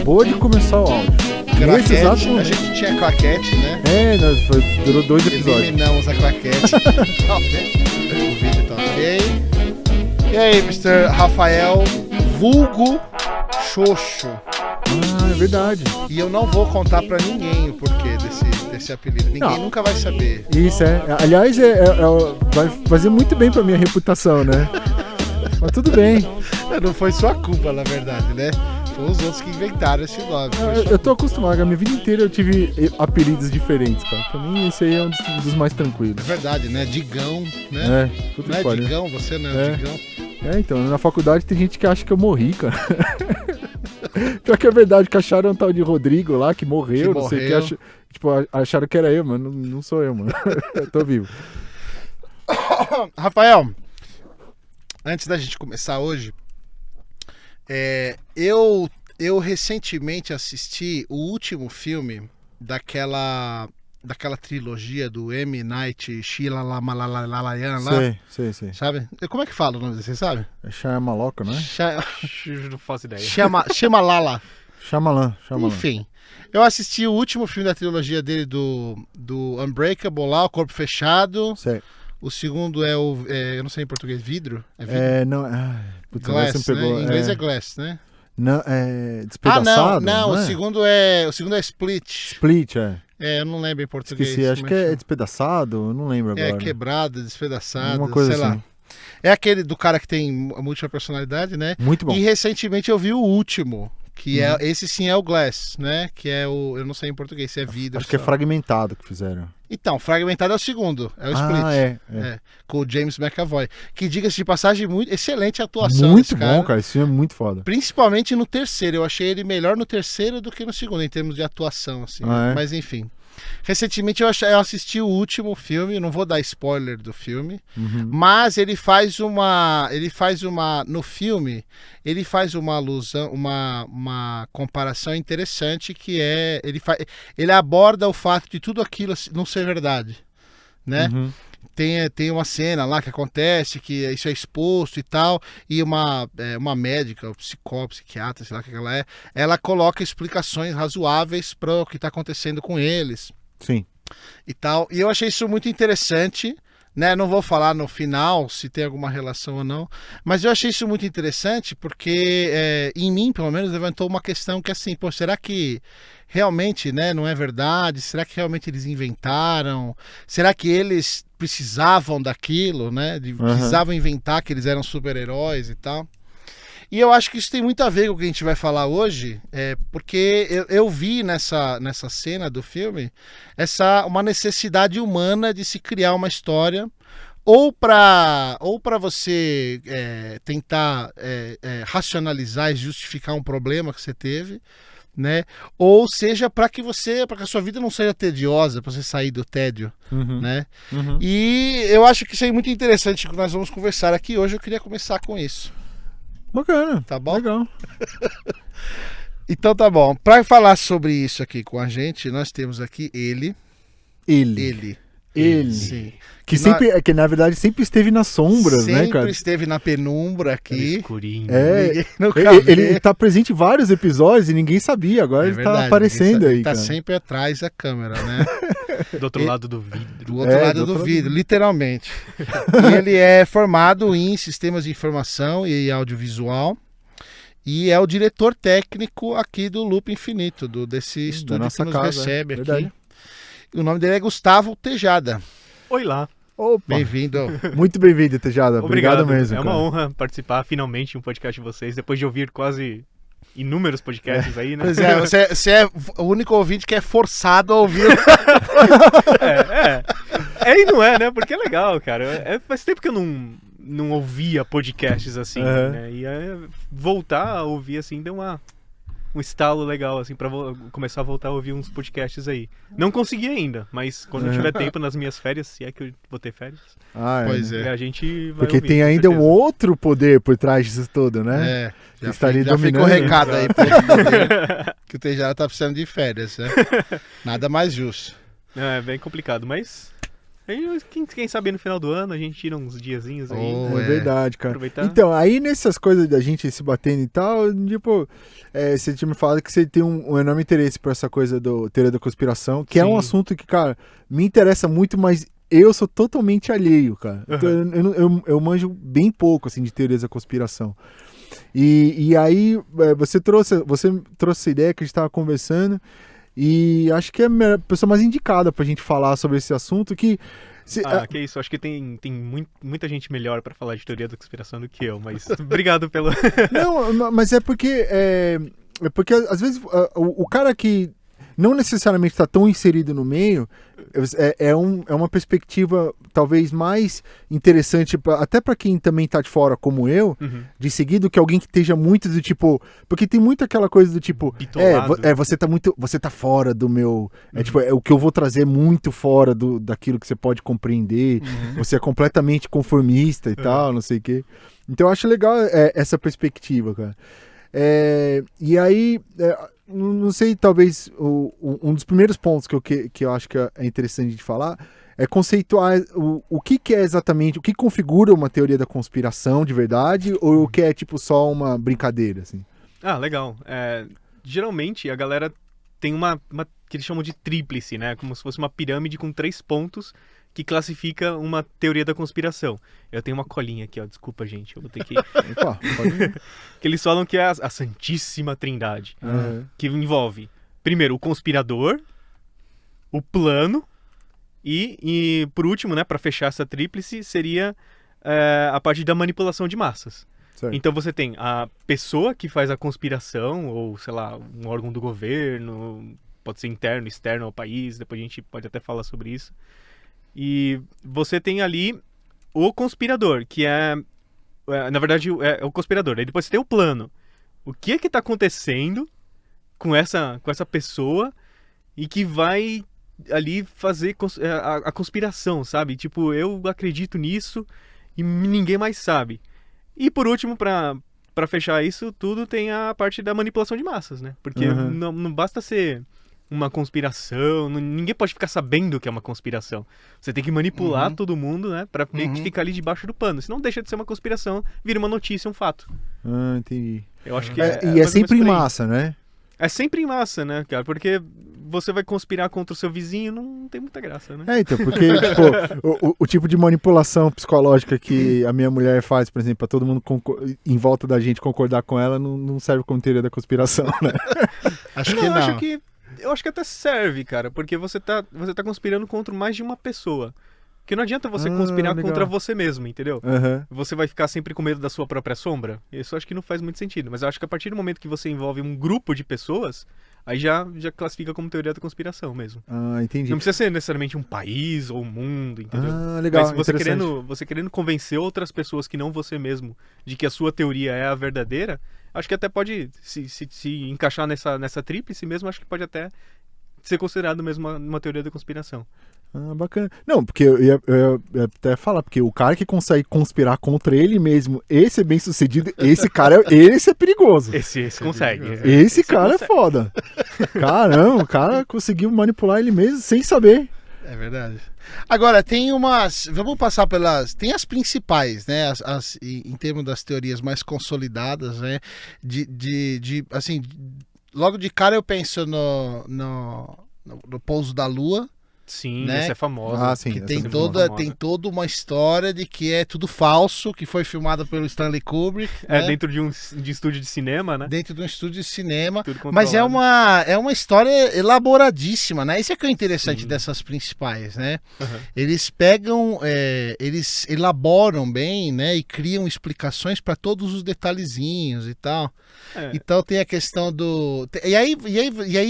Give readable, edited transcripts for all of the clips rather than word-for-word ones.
acabou de começar o áudio. Nesse exato Claquete, a momento. gente tinha claquete, né? Durou 2 episódios. Eliminamos a claquete. Tá ok. O vídeo tá ok. E aí, Mr. Rafael, vulgo Xoxo. É verdade. E eu não vou contar pra ninguém o porquê desse apelido. Ninguém nunca vai saber. Isso, aliás, vai fazer muito bem pra minha reputação, né? Mas tudo bem. Não foi sua culpa, na verdade, né? Foram os outros que inventaram esse nome. Eu tô acostumado, a minha vida inteira eu tive apelidos diferentes, cara. Pra mim, esse aí é um dos mais É tranquilos. verdade, né? Digão, né? Tudo Não é pariu. Digão? Você não é Digão? Então, na faculdade tem gente que acha que eu morri, cara. Pior que é verdade, que acharam um tal de Rodrigo lá, que morreu, não sei o que. Acharam que era eu, mano. Não sou eu, mano. Eu tô vivo. Rafael, antes da gente começar hoje, eu recentemente assisti o último filme daquela trilogia do M. Night Shyamalan lá. Sei. Sabe? Como é que fala o nome desse, você sabe? É Shyamalan, não é? Não faço ideia. Shyamalan. Shyamalan. Enfim, eu assisti o último filme da trilogia dele do Unbreakable lá, O Corpo Fechado. Sei. O segundo é eu não sei em português, vidro? É vidro? Glass, Glass, você me pegou. né? Em inglês é Glass, né? Não, despedaçado? Não, é? o segundo é Split. Split, Eu não lembro em português. Esqueci, acho como que é chama. despedaçado, eu não lembro agora. É quebrado, despedaçado, Uma coisa sei lá. assim. É aquele do cara que tem múltipla personalidade, né? Muito bom. E recentemente eu vi o último, que esse sim é o Glass, né? Que é eu não sei em português se é vidro. Acho que é fragmentado que fizeram. Então, Fragmentado é o segundo, é o Split. É. Com o James McAvoy. Que, diga-se de passagem, muito excelente atuação Muito desse bom, cara. Esse filme é muito foda. Principalmente no terceiro. Eu achei ele melhor no terceiro do que no segundo, em termos de atuação, assim. Ah, é? Mas enfim. Recentemente eu assisti o último filme, não vou dar spoiler do filme, mas ele faz uma. No filme, ele faz uma alusão, uma comparação interessante que é. Ele aborda o fato de tudo aquilo não ser verdade, né? Tem uma cena lá que acontece, que isso é exposto e tal, e uma médica, psiquiatra, sei lá o que ela é, ela coloca explicações razoáveis para o que está acontecendo com eles. Sim. E tal, e eu achei isso muito interessante, né? Não vou falar no final se tem alguma relação ou não, mas eu achei isso muito interessante porque em mim, pelo menos, levantou uma questão que assim, pô, será que realmente, né, não é verdade? Será que realmente eles inventaram? Será que eles precisavam daquilo, né? Precisavam inventar que eles eram super-heróis e tal? E eu acho que isso tem muito a ver com o que a gente vai falar hoje, porque eu vi nessa cena do filme uma necessidade humana de se criar uma história, ou para você tentar racionalizar e justificar um problema que você teve, né? Ou seja, para que a sua vida não seja tediosa, para você sair do tédio, né? E eu acho que isso é muito interessante que nós vamos conversar aqui hoje. Eu queria começar com isso. Bacana. Tá bom? Legal. Então tá bom. Para falar sobre isso aqui com a gente, nós temos aqui ele. Sim. Que na verdade sempre esteve nas sombras, né, cara? Sempre esteve na penumbra aqui. Escurinho. Ele tá presente em vários episódios e ninguém sabia. Agora ele tá aparecendo aí, ele tá cara. sempre atrás da câmera, né? Do outro lado do vidro. Do outro lado do vidro, literalmente. E ele é formado em sistemas de informação e audiovisual. E é o diretor técnico aqui do Loop Infinito, desse estúdio que nos recebe aqui. Verdade. O nome dele é Gustavo Tejada. Oi lá. Opa. Bem-vindo. Muito bem-vindo, Tejada. Obrigado mesmo. É uma honra participar finalmente de um podcast de vocês, depois de ouvir quase inúmeros podcasts aí, né? Pois é, você é o único ouvinte que é forçado a ouvir. E não é, né? Porque é legal, cara. Faz tempo que eu não ouvia podcasts assim, né? E voltar a ouvir assim deu um estalo legal, assim, pra começar a voltar a ouvir uns podcasts aí. Não consegui ainda, mas quando eu tiver tempo nas minhas férias, se é que eu vou ter férias, Pois é. a gente vai Porque ouvir, tem ainda um outro poder por trás disso tudo, né? Já estaria fica o dominando. recado aí pro poder, que o Tejada tá precisando de férias, né? Nada mais justo. É bem complicado, mas Aí, quem sabe no final do ano a gente tira uns diazinhos aí. É verdade, cara. Aproveitar. Então, aí nessas coisas da gente se batendo e tal, tipo, você tinha me falado que você tem um enorme interesse por essa coisa do teoria da conspiração, que é um assunto que, cara, me interessa muito, mas eu sou totalmente alheio, cara. Então, eu manjo bem pouco, assim, de teorias da conspiração. E aí, você trouxe essa ideia que a gente estava conversando, e acho que é a pessoa mais indicada pra gente falar sobre esse assunto, que que isso, acho que tem muita gente melhor pra falar de teoria da conspiração do que eu, mas obrigado pelo... Não, mas é porque às vezes o cara que não necessariamente está tão inserido no meio é uma perspectiva talvez mais interessante até para quem também tá de fora como eu, de seguir, do que alguém que esteja muito do tipo, porque tem muito aquela coisa do tipo você tá fora do meu, tipo, o que eu vou trazer muito fora daquilo que você pode compreender, você é completamente conformista e tal, não sei o quê. Então eu acho legal essa perspectiva, cara. E aí, não sei, talvez um dos primeiros pontos que eu acho que é interessante de falar é conceituar o que é exatamente, o que configura uma teoria da conspiração de verdade, ou o que é tipo só uma brincadeira, assim. Legal. Geralmente a galera tem uma que eles chamam de tríplice, né? Como se fosse uma pirâmide com 3 pontos que classifica uma teoria da conspiração. Eu tenho uma colinha aqui, ó. Desculpa, gente. Eu vou ter que... Opa, pode ir. Que eles falam que é a Santíssima Trindade. Que envolve, primeiro, o conspirador, o plano e por último, né, para fechar essa tríplice, seria a parte da manipulação de massas. Certo. Então você tem a pessoa que faz a conspiração, ou, sei lá, um órgão do governo, pode ser interno, externo ao país, depois a gente pode até falar sobre isso. E você tem ali o conspirador, que na verdade, é o conspirador. Aí depois você tem o plano. O que está acontecendo com essa pessoa e que vai ali fazer a conspiração, sabe? Tipo, eu acredito nisso e ninguém mais sabe. E por último, para fechar isso tudo, tem a parte da manipulação de massas, né? Porque não basta ser uma conspiração, ninguém pode ficar sabendo que é uma conspiração. Você tem que manipular todo mundo, né, pra meio que ficar ali debaixo do pano. Senão deixa de ser uma conspiração, vira uma notícia, um fato. Entendi. Eu acho que e é sempre em massa, né? É sempre em massa, né, cara? Porque você vai conspirar contra o seu vizinho, não tem muita graça, né? Então, porque tipo, o tipo de manipulação psicológica que a minha mulher faz, por exemplo, pra todo mundo em volta da gente concordar com ela, não serve como teoria da conspiração, né? Acho que não. Eu acho que até serve, cara, porque você tá conspirando contra mais de uma pessoa. Porque não adianta você conspirar contra você mesmo, entendeu? Você vai ficar sempre com medo da sua própria sombra. Isso eu acho que não faz muito sentido. Mas eu acho que a partir do momento que você envolve um grupo de pessoas, aí já classifica como teoria da conspiração mesmo. Entendi. Não precisa ser necessariamente um país ou um mundo, entendeu? Legal, mas você querendo convencer outras pessoas que não você mesmo de que a sua teoria é a verdadeira, acho que até pode se encaixar nessa tríplice mesmo, acho que pode até ser considerado mesmo uma teoria da conspiração. Bacana. Não, porque eu ia até falar, porque o cara que consegue conspirar contra ele mesmo e ser bem sucedido, esse cara esse é perigoso. Esse consegue. Esse cara consegue. É foda. Caramba, o cara conseguiu manipular ele mesmo sem saber. É verdade. Agora, tem umas... Vamos passar pelas... Tem as principais, né? Em termos das teorias mais consolidadas, né? Assim, logo de cara eu penso no pouso da Lua. Sim, né? Essa é famosa. Sim, que tem toda uma história de que é tudo falso, que foi filmada pelo Stanley Kubrick. Né? Dentro de estúdio de cinema, né? Dentro de um estúdio de cinema. Mas é uma história elaboradíssima, né? Isso é que é interessante dessas principais, né? Eles pegam, eles elaboram bem, né? E criam explicações para todos os detalhezinhos e tal. Então tem a questão do... E aí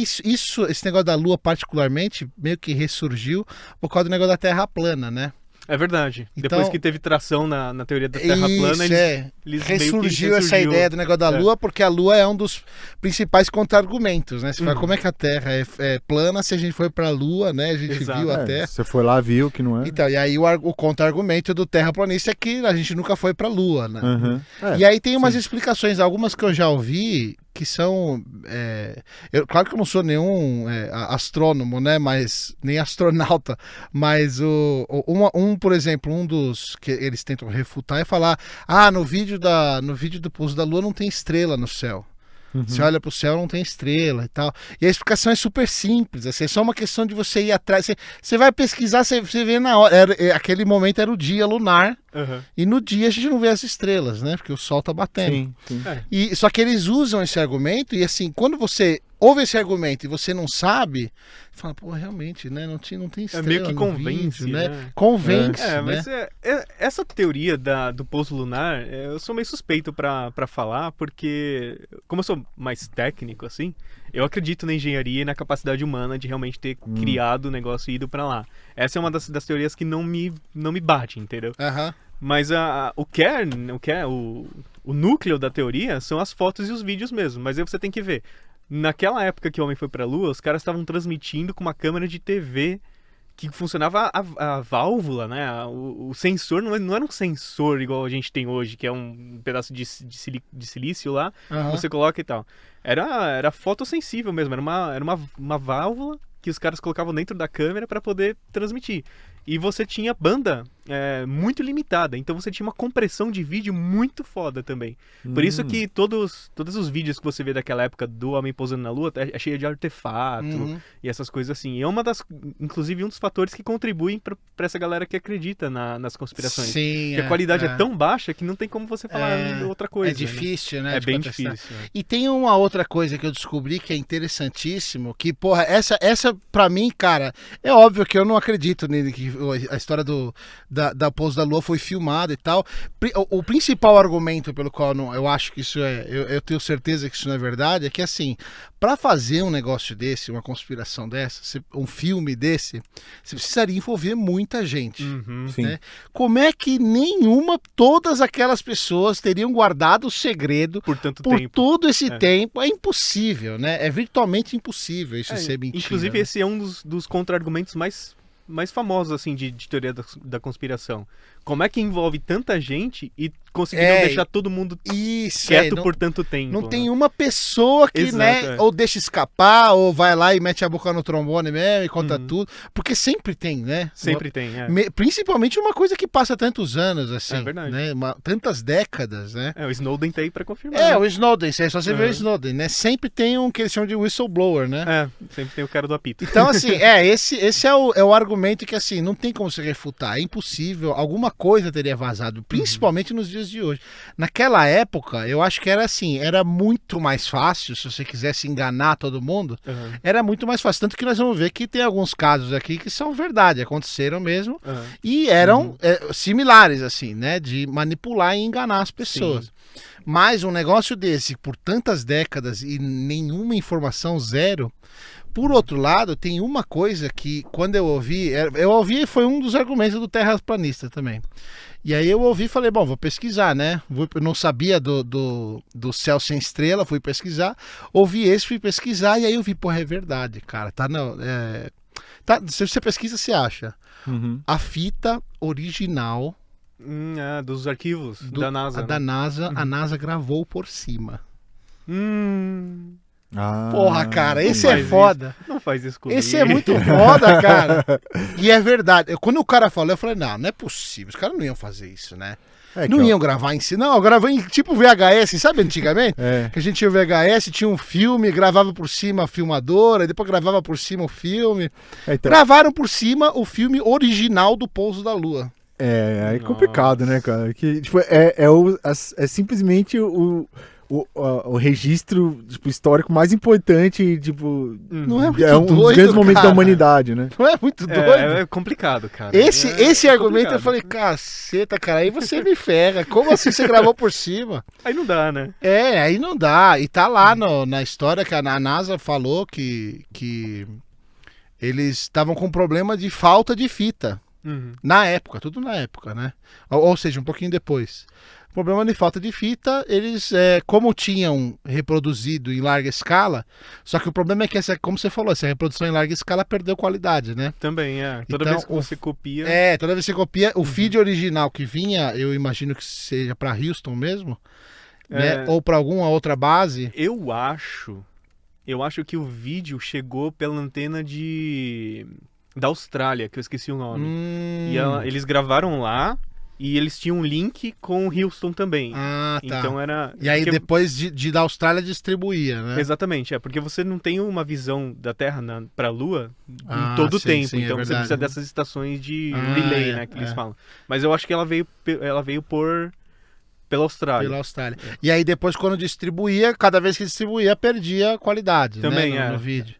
esse negócio da Lua particularmente meio que ressurgiu por causa do negócio da Terra plana, né? É verdade. Então, depois que teve tração na teoria da Terra plana, eles ressurgiu essa ideia do negócio da Lua, porque a Lua é um dos principais contra-argumentos, né? Você fala, como é que a Terra é plana se a gente foi pra Lua, né? A gente viu a Terra. Você foi lá, viu que não é. Então, e aí o contra-argumento do terraplanista é que a gente nunca foi pra Lua, né? E aí tem umas explicações, algumas que eu já ouvi, que são... claro que eu não sou nenhum astrônomo, né? Nem astronauta, mas por exemplo, um dos que eles tentam refutar é falar, no vídeo do pouso da Lua não tem estrela no céu. Você olha pro céu, não tem estrela e tal. E a explicação é super simples, assim, é só uma questão de você ir atrás. Você vai pesquisar, você vê na hora. Aquele momento era o dia lunar. E no dia a gente não vê as estrelas, né? Porque o sol tá batendo. Sim. Só que eles usam esse argumento e assim, quando você ouve esse argumento e você não sabe, fala, pô, realmente, né? Não tem estrela. Meio que convence, vídeo, né? Convence, mas né? Essa teoria do pouso lunar, eu sou meio suspeito pra falar, porque como eu sou mais técnico, assim, eu acredito na engenharia e na capacidade humana de realmente ter criado o negócio e ido pra lá. Essa é uma das teorias que não me bate, entendeu? Mas o núcleo da teoria são as fotos e os vídeos mesmo. Mas aí você tem que ver. Naquela época que o homem foi pra Lua, os caras estavam transmitindo com uma câmera de TV que funcionava a válvula, né? O sensor não era um sensor igual a gente tem hoje, que é um pedaço de silício lá, que você coloca e tal. Era fotossensível mesmo, era uma válvula que os caras colocavam dentro da câmera para poder transmitir. E você tinha banda muito limitada, então você tinha uma compressão de vídeo muito foda também. Por isso que todos os vídeos que você vê daquela época do Homem Pousando na Lua é cheio de artefato e essas coisas assim. E é inclusive um dos fatores que contribuem pra essa galera que acredita nas conspirações. Sim, porque a qualidade é tão baixa que não tem como você falar outra coisa. É difícil, né? É bem difícil. E tem uma outra coisa que eu descobri que é interessantíssimo, que, porra, essa pra mim, cara, é óbvio que eu não acredito nele, que a história da pouso da Lua foi filmada e tal. O principal argumento pelo qual eu acho que isso eu tenho certeza que isso não é verdade, é que assim, para fazer um negócio desse, uma conspiração dessa, um filme desse, você precisaria envolver muita gente. Né? Como é que todas aquelas pessoas teriam guardado o segredo por todo esse tempo? É impossível, né? É virtualmente impossível isso ser mentira. Inclusive, né? esse é um dos contra-argumentos mais famosos, assim, de teoria da conspiração. Como é que envolve tanta gente e conseguiram deixar todo mundo quieto por tanto tempo? Não tem uma pessoa que, ou deixa escapar, ou vai lá e mete a boca no trombone mesmo e conta tudo. Porque sempre tem, né? Sempre tem, principalmente uma coisa que passa tantos anos, assim. É verdade. Né? Tantas décadas, né? O Snowden tá aí pra confirmar. O Snowden, é só você ver o Snowden, né? Sempre tem um que eles chamam de whistleblower, né? Sempre tem o cara do apito. Então, assim, esse é o argumento que, assim, não tem como se refutar. É impossível. Alguma coisa teria vazado, principalmente nos dias de hoje. Naquela época, eu acho que era assim, era muito mais fácil, se você quisesse enganar todo mundo, era muito mais fácil. Tanto que nós vamos ver que tem alguns casos aqui que são verdade, aconteceram mesmo, e eram similares, assim, né, de manipular e enganar as pessoas. Sim. Mas um negócio desse, por tantas décadas e nenhuma informação, zero. Por outro lado, tem uma coisa que, quando eu ouvi, foi um dos argumentos do terraplanista também. E aí eu ouvi e falei, bom, vou pesquisar, né? Eu não sabia do céu sem estrela, fui pesquisar. Ouvi esse, fui pesquisar, e aí eu vi, porra, é verdade, cara. Se você pesquisa, você acha. A fita original... dos arquivos da NASA. Da NASA, a NASA gravou por cima. Ah, porra, cara, esse é foda. Não faz isso comigo. Esse é muito foda, cara. E é verdade. Quando o cara falou, eu falei, não é possível. Os caras não iam fazer isso, né? Não iam gravar em si. Não, eu gravei em tipo VHS, sabe antigamente? Que a gente tinha o VHS, tinha um filme, gravava por cima a filmadora, depois gravava por cima o filme. Gravaram por cima o filme original do Pouso da Lua. É complicado, né, cara? Que, tipo, é simplesmente o registro, tipo, histórico mais importante, tipo, não é muito um dos grandes momentos da humanidade, né? Não é muito doido? É complicado, cara. Esse argumento eu falei, caceta, cara, aí você me ferra. Como assim você gravou por cima? Aí não dá, né? Aí não dá. E tá lá na história que a NASA falou que eles estavam com problema de falta de fita. Na época, tudo na época, né? Ou seja, um pouquinho depois. Problema de falta de fita, eles, como tinham reproduzido em larga escala, só que o problema é que, como você falou, essa reprodução em larga escala perdeu qualidade, né? Também, Toda vez que você copia... toda vez que você copia, o feed original que vinha, eu imagino que seja para Houston mesmo, né? Ou para alguma outra base? Eu acho que o vídeo chegou pela antena da Austrália, que eu esqueci o nome. E eles gravaram lá e eles tinham um link com o Houston também. Ah, tá. Então era... E aí depois da Austrália distribuía, né? Exatamente, porque você não tem uma visão da Terra para a Lua em todo o tempo. Sim, então você precisa dessas estações de relay, né, que eles falam. Mas eu acho que ela veio pela Austrália. Pela Austrália. E aí depois, quando distribuía, cada vez que distribuía, perdia a qualidade, também, né, no vídeo.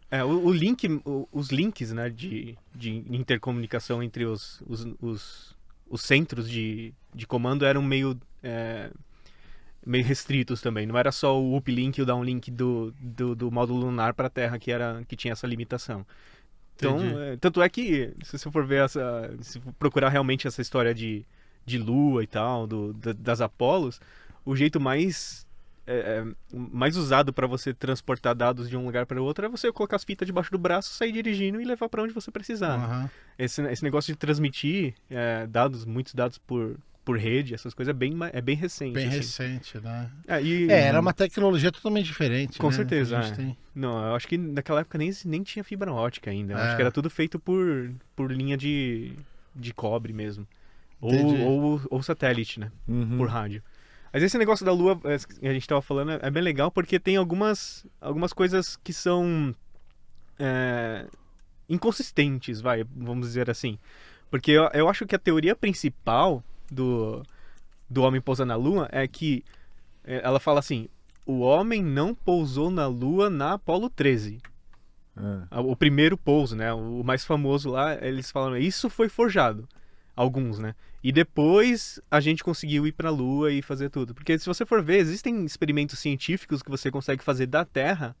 Os links, né, de intercomunicação entre os centros de comando eram meio restritos também. Não era só o uplink e o downlink do módulo lunar para a Terra que tinha essa limitação. Então, tanto é que, se você for ver se for procurar realmente essa história de Lua e tal, das Apolos, o jeito mais usado para você transportar dados de um lugar para outro é você colocar as fitas debaixo do braço, sair dirigindo e levar para onde você precisar. Uhum. Esse negócio de transmitir muitos dados por rede, essas coisas é bem recente. Bem assim. recente, né? Era uma tecnologia totalmente diferente. Com né? certeza. Não, eu acho que naquela época nem tinha fibra ótica ainda. Eu acho que era tudo feito por linha de cobre mesmo. Ou satélite, né? Uhum. Por rádio. Mas esse negócio da Lua, que a gente tava falando, é bem legal porque tem algumas coisas que são inconsistentes, vamos dizer assim. Porque eu acho que a teoria principal do homem pousar na Lua é que ela fala assim: o homem não pousou na Lua na Apollo 13. O primeiro pouso, né? O mais famoso lá, eles falam, isso foi forjado. Alguns, né? E depois a gente conseguiu ir pra Lua e fazer tudo. Porque se você for ver, existem experimentos científicos que você consegue fazer da Terra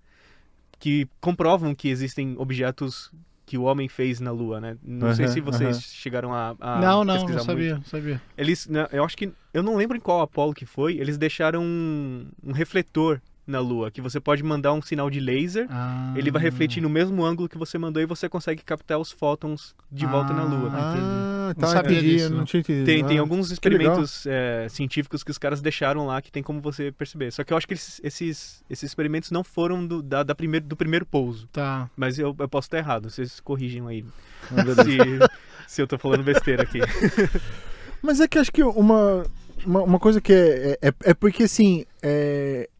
que comprovam que existem objetos que o homem fez na Lua, né? Não sei se vocês chegaram a pesquisar não sabia. Eles, eu acho que, eu não lembro em qual Apollo que foi, eles deixaram um refletor na Lua, que você pode mandar um sinal de laser, ele vai refletir no mesmo ângulo que você mandou e você consegue captar os fótons de volta na Lua. Não sabia disso. Não tinha entendido. Tem alguns experimentos científicos que os caras deixaram lá que tem como você perceber. Só que eu acho que esses experimentos não foram do primeiro pouso. Tá. Mas eu posso estar errado, vocês corrigem aí se eu tô falando besteira aqui. Mas é que acho que uma coisa que é porque assim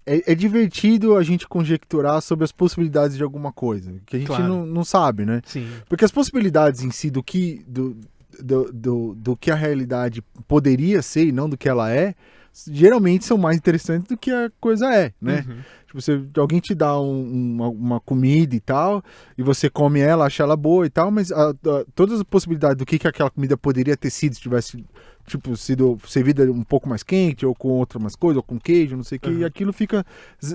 é divertido a gente conjecturar sobre as possibilidades de alguma coisa que a gente não sabe, né? Sim. Porque as possibilidades em si do que a realidade poderia ser e não do que ela é, geralmente são mais interessantes do que a coisa é, né? Uhum. Tipo, alguém te dá uma comida e tal, e você come ela, acha ela boa e tal, mas todas as possibilidades do que aquela comida poderia ter sido se tivesse sido servida um pouco mais quente, ou com outra mais coisa, ou com queijo, não sei o que, e aquilo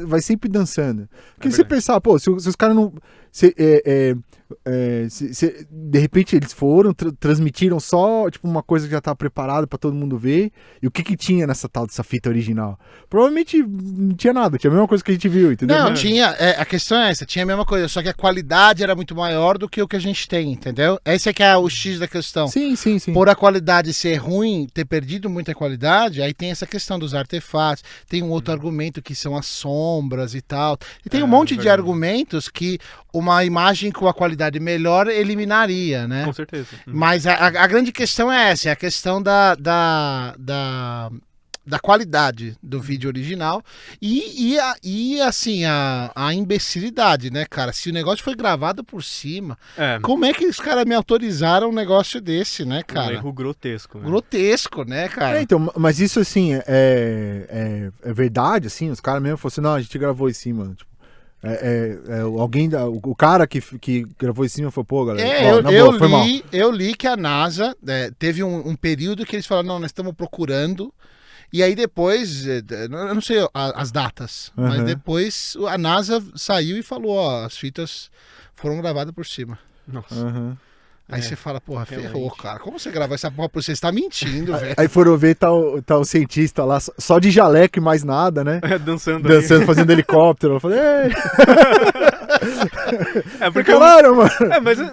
vai sempre dançando. Porque se você pensar, pô, se os caras não... de repente eles transmitiram só uma coisa que já estava preparada para todo mundo ver, e o que tinha nessa fita original? Provavelmente não tinha nada, tinha a mesma coisa que a gente viu, entendeu? Não, tinha, a questão é essa, tinha a mesma coisa, só que a qualidade era muito maior do que o que a gente tem, entendeu? Esse é que é o X da questão. Sim. Por a qualidade ser ruim, ter perdido muita qualidade, aí tem essa questão dos artefatos, tem um outro argumento que são as sombras e tal, e tem um monte de argumentos que uma imagem com a qualidade melhor eliminaria, né? Com certeza. Mas a grande questão é essa, é a questão da qualidade do vídeo original e assim, a imbecilidade, né, cara? Se o negócio foi gravado por cima, como é que os caras me autorizaram um negócio desse, né, cara? Um erro grotesco. Né? Grotesco, né, cara? Então, mas isso, assim, é verdade, assim? Os caras mesmo falaram assim, não, a gente gravou em cima, tipo, o cara que gravou em cima falou, pô, galera, eu li que a NASA teve um período que eles falaram, não, nós estamos procurando. E aí depois, eu não sei as datas, mas depois a NASA saiu e falou, ó, as fitas foram gravadas por cima. Nossa. Aí você fala, porra, ferrou, cara. Como você gravou essa porra por você? Você tá mentindo, velho. Aí foram ver, tá o cientista lá, só de jaleco e mais nada, né? Dançando, fazendo helicóptero. Eu falei, Porque claro, mano.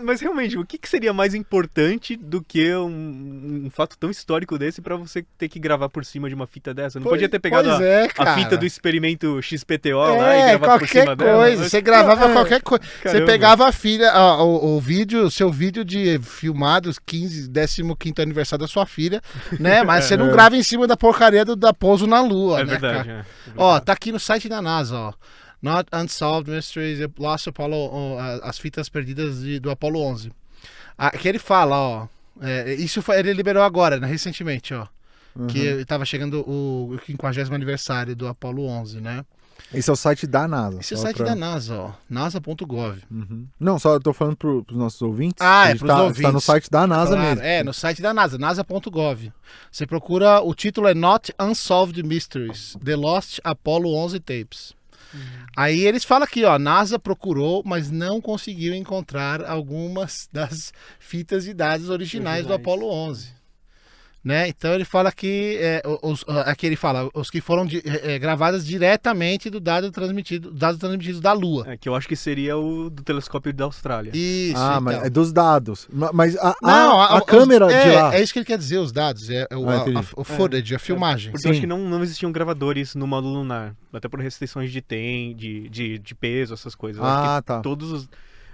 Mas realmente, o que seria mais importante do que um fato tão histórico desse pra você ter que gravar por cima de uma fita dessa? Não podia ter pegado a fita do experimento XPTO lá e gravar por cima dela? Você gravava qualquer coisa. Você pegava a filha, o seu vídeo de filmados 15º aniversário da sua filha, né? Mas você não grava em cima da porcaria da pouso na Lua, né, verdade, cara? Ó, tá aqui no site da NASA, ó. Not Unsolved Mysteries, Lost Apollo, as fitas perdidas do Apollo 11. Que ele fala, ó. Ele liberou agora, né, recentemente, ó. Que estava chegando o 50º aniversário do Apollo 11, né? Esse é o site da NASA. Esse é o site da NASA, ó. NASA.gov. Não, só eu tô falando pros nossos ouvintes. Pros ouvintes. Tá no site da NASA mesmo. No site da NASA, NASA.gov. Você procura, o título é Not Unsolved Mysteries, The Lost Apollo 11 Tapes. Aí eles falam aqui, ó, NASA procurou, mas não conseguiu encontrar algumas das fitas e dados originais do Apollo 11. Né? Então ele fala que aqui ele fala os que foram gravadas diretamente dos dados transmitidos da Lua. Que eu acho que seria o do telescópio da Austrália. Isso. Então. Mas é dos dados. Mas a câmera de lá. É isso que ele quer dizer, os dados. O footage, a filmagem. Porque eu acho que não existiam gravadores no módulo lunar. Até por restrições de peso, essas coisas. Tá.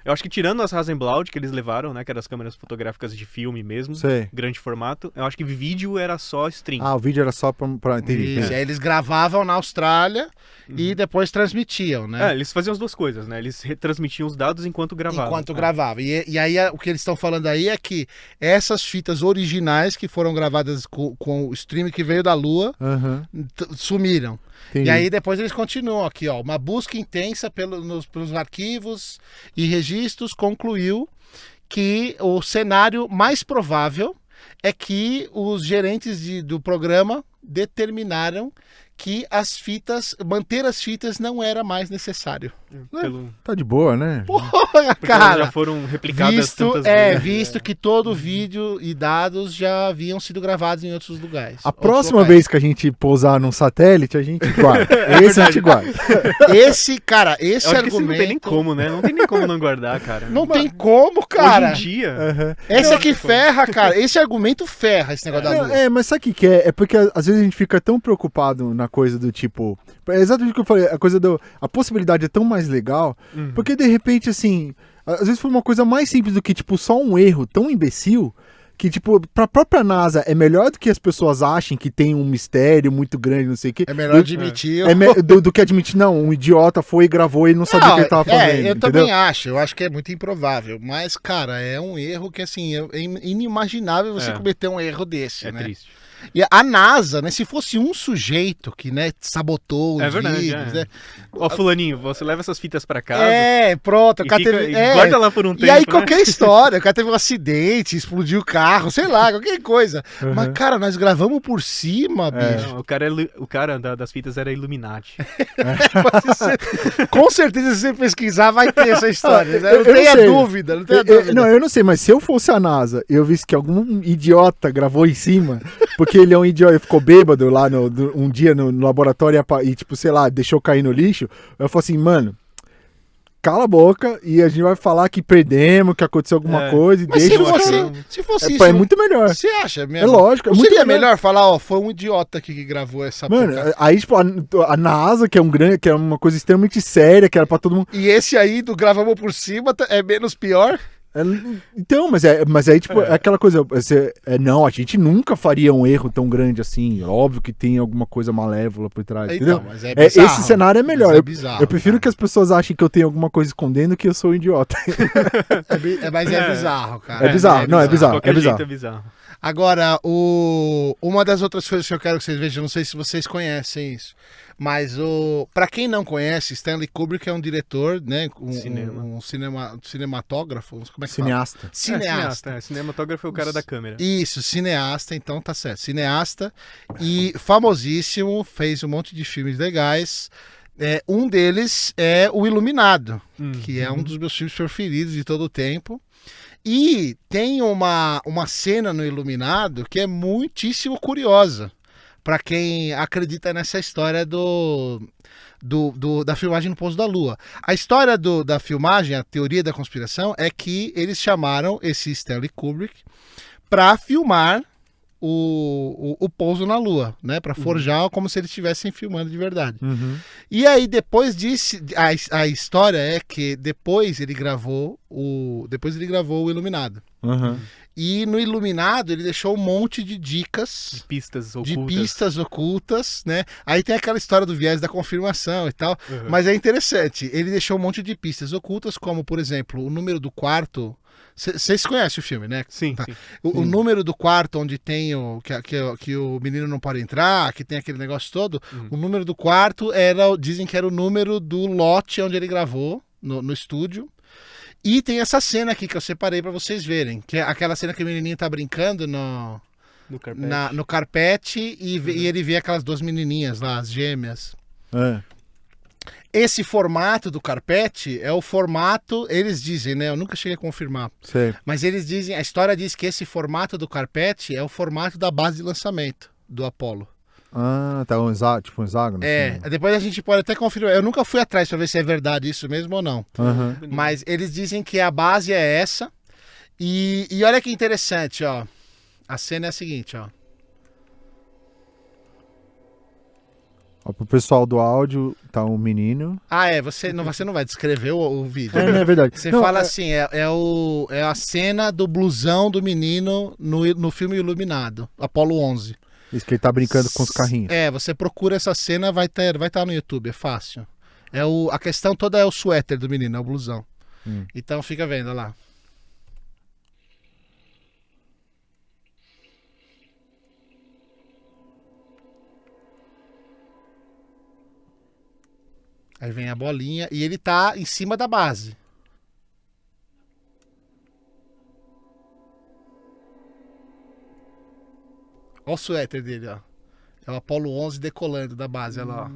Eu acho que tirando as Hasselblad que eles levaram, né, que eram as câmeras fotográficas de filme mesmo, grande formato, eu acho que vídeo era só stream. O vídeo era só pra entender. Isso, aí eles gravavam na Austrália e depois transmitiam, né? Eles faziam as duas coisas, né? Eles retransmitiam os dados enquanto gravavam. E aí o que eles estão falando aí é que essas fitas originais que foram gravadas com o stream que veio da Lua sumiram. Entendi. E aí depois eles continuam aqui, ó. Uma busca intensa pelos arquivos e registros concluiu que o cenário mais provável é que os gerentes do programa determinaram que manter as fitas não era mais necessário. Tá de boa, né? Porra, cara! Já foram replicadas tantas vezes. Visto que todo vídeo e dados já haviam sido gravados em outros lugares. A próxima vez que a gente pousar num satélite, a gente guarda. Esse a gente guarda. Esse argumento... não tem nem como, né? Não tem nem como não guardar, cara. Não tem como, cara. Hoje em dia... Esse aqui ferra, cara. Esse argumento ferra, esse negócio da Lua. Mas sabe o que é? É porque às vezes a gente fica tão preocupado na coisa do tipo... É exatamente o que eu falei. A possibilidade é tão mais legal, porque de repente, assim... Às vezes foi uma coisa mais simples do que, tipo, só um erro tão imbecil... Que, tipo, pra própria NASA é melhor do que as pessoas achem que tem um mistério muito grande, não sei o quê. É melhor admitir. Do que admitir, não, um idiota foi e gravou e não sabia o que ele tava fazendo. Eu entendeu? também acho. Eu acho que é muito improvável. Mas, cara, é um erro que, assim, é inimaginável você cometer um erro desse, né? É triste. E a NASA, né, se fosse um sujeito que, né, sabotou os vídeos, né? Ó, fulaninho, você leva essas fitas pra casa. Pronto. O cara guarda lá por um tempo, e aí qualquer história, o cara teve um acidente, explodiu o carro, sei lá, qualquer coisa. Mas, cara, nós gravamos por cima, bicho. Não, o cara das fitas era Illuminati. Com certeza, se você pesquisar, vai ter essa história. Né? Não tenha dúvida. Não, eu não sei, mas se eu fosse a NASA e eu visse que algum idiota gravou em cima, porque ele é um idiota, ele ficou bêbado lá um dia no laboratório e, tipo, sei lá, deixou cair no lixo, eu falo assim, mano, cala a boca e a gente vai falar que perdemos, que aconteceu alguma coisa e deixa... Se fosse isso... É muito melhor. Você acha mesmo? É lógico. Não seria melhor falar, foi um idiota aqui que gravou essa... Mano, aí, tipo, a NASA, que é uma coisa extremamente séria, que era pra todo mundo... E esse aí do gravamos por cima é menos pior? Então, mas aí, tipo, é aquela coisa, não, a gente nunca faria um erro tão grande assim, óbvio que tem alguma coisa malévola por trás, entendeu? Mas é bizarro, esse cenário é melhor, bizarro, eu prefiro que as pessoas achem que eu tenho alguma coisa escondendo que eu sou um idiota. Mas é bizarro, cara. É bizarro, não, é bizarro, é bizarro. Agora, uma das outras coisas que eu quero que vocês vejam, não sei se vocês conhecem isso, mas pra quem não conhece, Stanley Kubrick é um diretor, né? Um cinematógrafo. Como é que cineasta. Fala? Cineasta. Cinematógrafo é o cara da câmera. Isso, cineasta, então tá certo. Cineasta e famosíssimo, fez um monte de filmes legais. Um deles é O Iluminado, que é um dos meus filmes preferidos de todo o tempo. E tem uma cena no Iluminado que é muitíssimo curiosa. pra quem acredita nessa história da filmagem no Pouso da Lua. A história da filmagem, a teoria da conspiração, é que eles chamaram esse Stanley Kubrick pra filmar o pouso na Lua, né? Pra forjar como se eles estivessem filmando de verdade. E aí, depois disso, a história é que depois ele gravou o Iluminado. E no Iluminado ele deixou um monte de dicas, de pistas ocultas, né? Aí tem aquela história do viés da confirmação e tal, mas é interessante. Ele deixou um monte de pistas ocultas, como, por exemplo, o número do quarto. Vocês conhecem o filme, né? Sim, tá. sim. O número do quarto onde tem que o menino não pode entrar, que tem aquele negócio todo. O número do quarto dizem que era o número do lote onde ele gravou no estúdio. E tem essa cena aqui que eu separei pra vocês verem, que é aquela cena que o menininho tá brincando no carpete e ele vê aquelas duas menininhas lá, as gêmeas. Esse formato do carpete é o formato, eles dizem, né? Eu nunca cheguei a confirmar. Sei. Mas eles dizem, a história diz que esse formato do carpete é o formato da base de lançamento do Apollo. Ah, tá tipo um hexágono. Assim. Depois a gente pode até confirmar. Eu nunca fui atrás pra ver se é verdade isso mesmo ou não. Mas eles dizem que a base é essa. E olha que interessante, ó. A cena é a seguinte, ó. Ó, pro pessoal do áudio, tá um menino. Você não vai descrever o vídeo. Não é verdade. Você fala assim, é a cena do blusão do menino no filme Iluminado, Apollo 11. Isso que ele tá brincando com os carrinhos. Você procura essa cena, vai estar no YouTube, é fácil. A questão toda é o suéter do menino, é o blusão. Então fica vendo, olha lá. Aí vem a bolinha e ele tá em cima da base. Olha o suéter dele, ó. É o Apollo 11 decolando da base, olha lá, ó.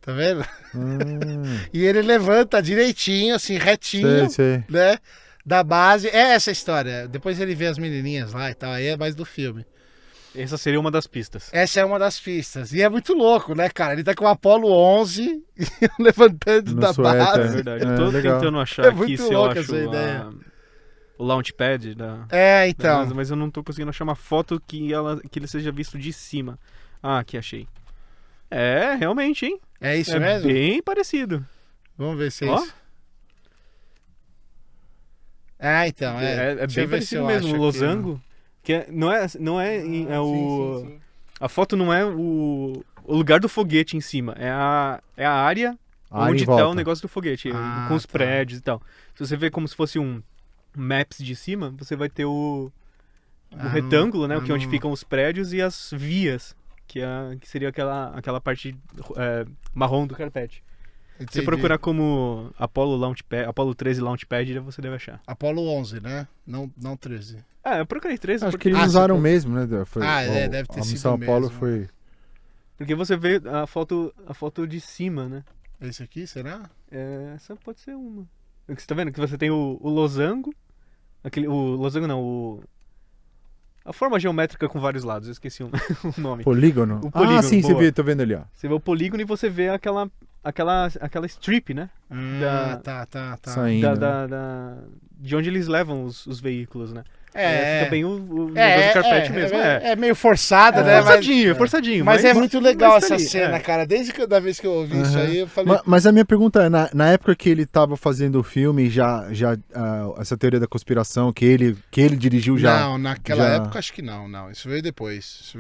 Tá vendo? E ele levanta direitinho, assim, retinho, né? Da base. É essa a história. Depois ele vê as menininhas lá e tal. Aí é mais do filme. Essa seria uma das pistas. Essa é uma das pistas. E é muito louco, né, cara? Ele tá com o Apollo 11 levantando da base. É verdade. Eu tô tentando achar aqui se eu acho o launchpad da NASA, mas eu não tô conseguindo achar uma foto que ele seja visto de cima. Ah, aqui achei. É, realmente, hein? É isso mesmo? Bem parecido. Vamos ver se é isso. Ah, então, é bem parecido mesmo. O losango, que não é sim. A foto não é o lugar do foguete em cima, é a área onde tá o negócio do foguete, com os prédios e tal. Se você vê como se fosse um maps de cima, você vai ter o retângulo, né, que é onde ficam os prédios e as vias, que seria aquela parte marrom do carpete. Entendi. Se você procurar como Apollo 13 Launchpad, você deve achar. Apollo 11, né? Não 13. Eu procurei 13. Acho que eles usaram mesmo, né? Deve ter sido a missão mesmo. Apollo foi... Porque você vê a foto de cima, né? Esse aqui, será? Essa pode ser uma. Você tá vendo que você tem o losango. O losango não, a forma geométrica com vários lados, eu esqueci o nome. Polígono? O polígono, sim, boa. você vê, tô vendo ali, ó. Você vê o polígono e você vê aquela strip, né? Tá. Saindo, de onde eles levam os veículos, né? Fica bem o negócio do carpete mesmo. É meio forçada, né? Forçadinho. Mas é muito legal essa cena, cara. Desde da vez que eu ouvi isso aí, eu falei... Mas a minha pergunta é, na época que ele tava fazendo o filme, essa teoria da conspiração, que ele dirigiu já... Não, naquela época acho que não. Isso veio depois.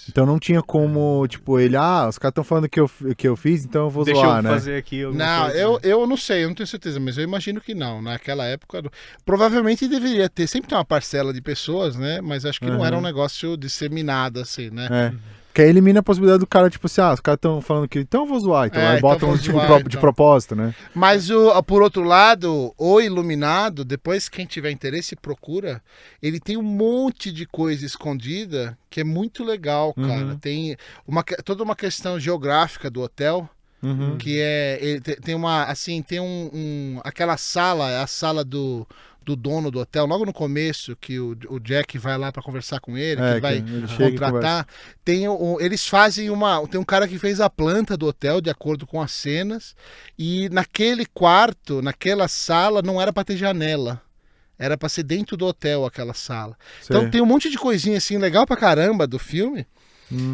Então não tinha como, tipo, os caras estão falando que eu fiz, então eu vou zoar, né? Deixa eu fazer aqui alguma coisa. Eu não sei, eu não tenho certeza, mas eu imagino que não. Naquela época, provavelmente deveria ter, sempre tem uma parcela de pessoas, né? Mas acho que não era um negócio disseminado, assim, né? Porque aí elimina a possibilidade do cara, tipo assim, os caras estão falando que então eu vou zoar, então aí botam de propósito, né? Mas por outro lado, o Iluminado, depois quem tiver interesse procura, ele tem um monte de coisa escondida que é muito legal, cara. Tem toda uma questão geográfica do hotel. Que tem uma, assim, tem aquela sala, a sala do do dono do hotel, logo no começo, que o Jack vai lá para conversar com ele, que ele vai contratar. Eles fazem tem um cara que fez a planta do hotel de acordo com as cenas, e naquele quarto, naquela sala, não era para ter janela. Era para ser dentro do hotel aquela sala. Então tem um monte de coisinha assim legal pra caramba do filme.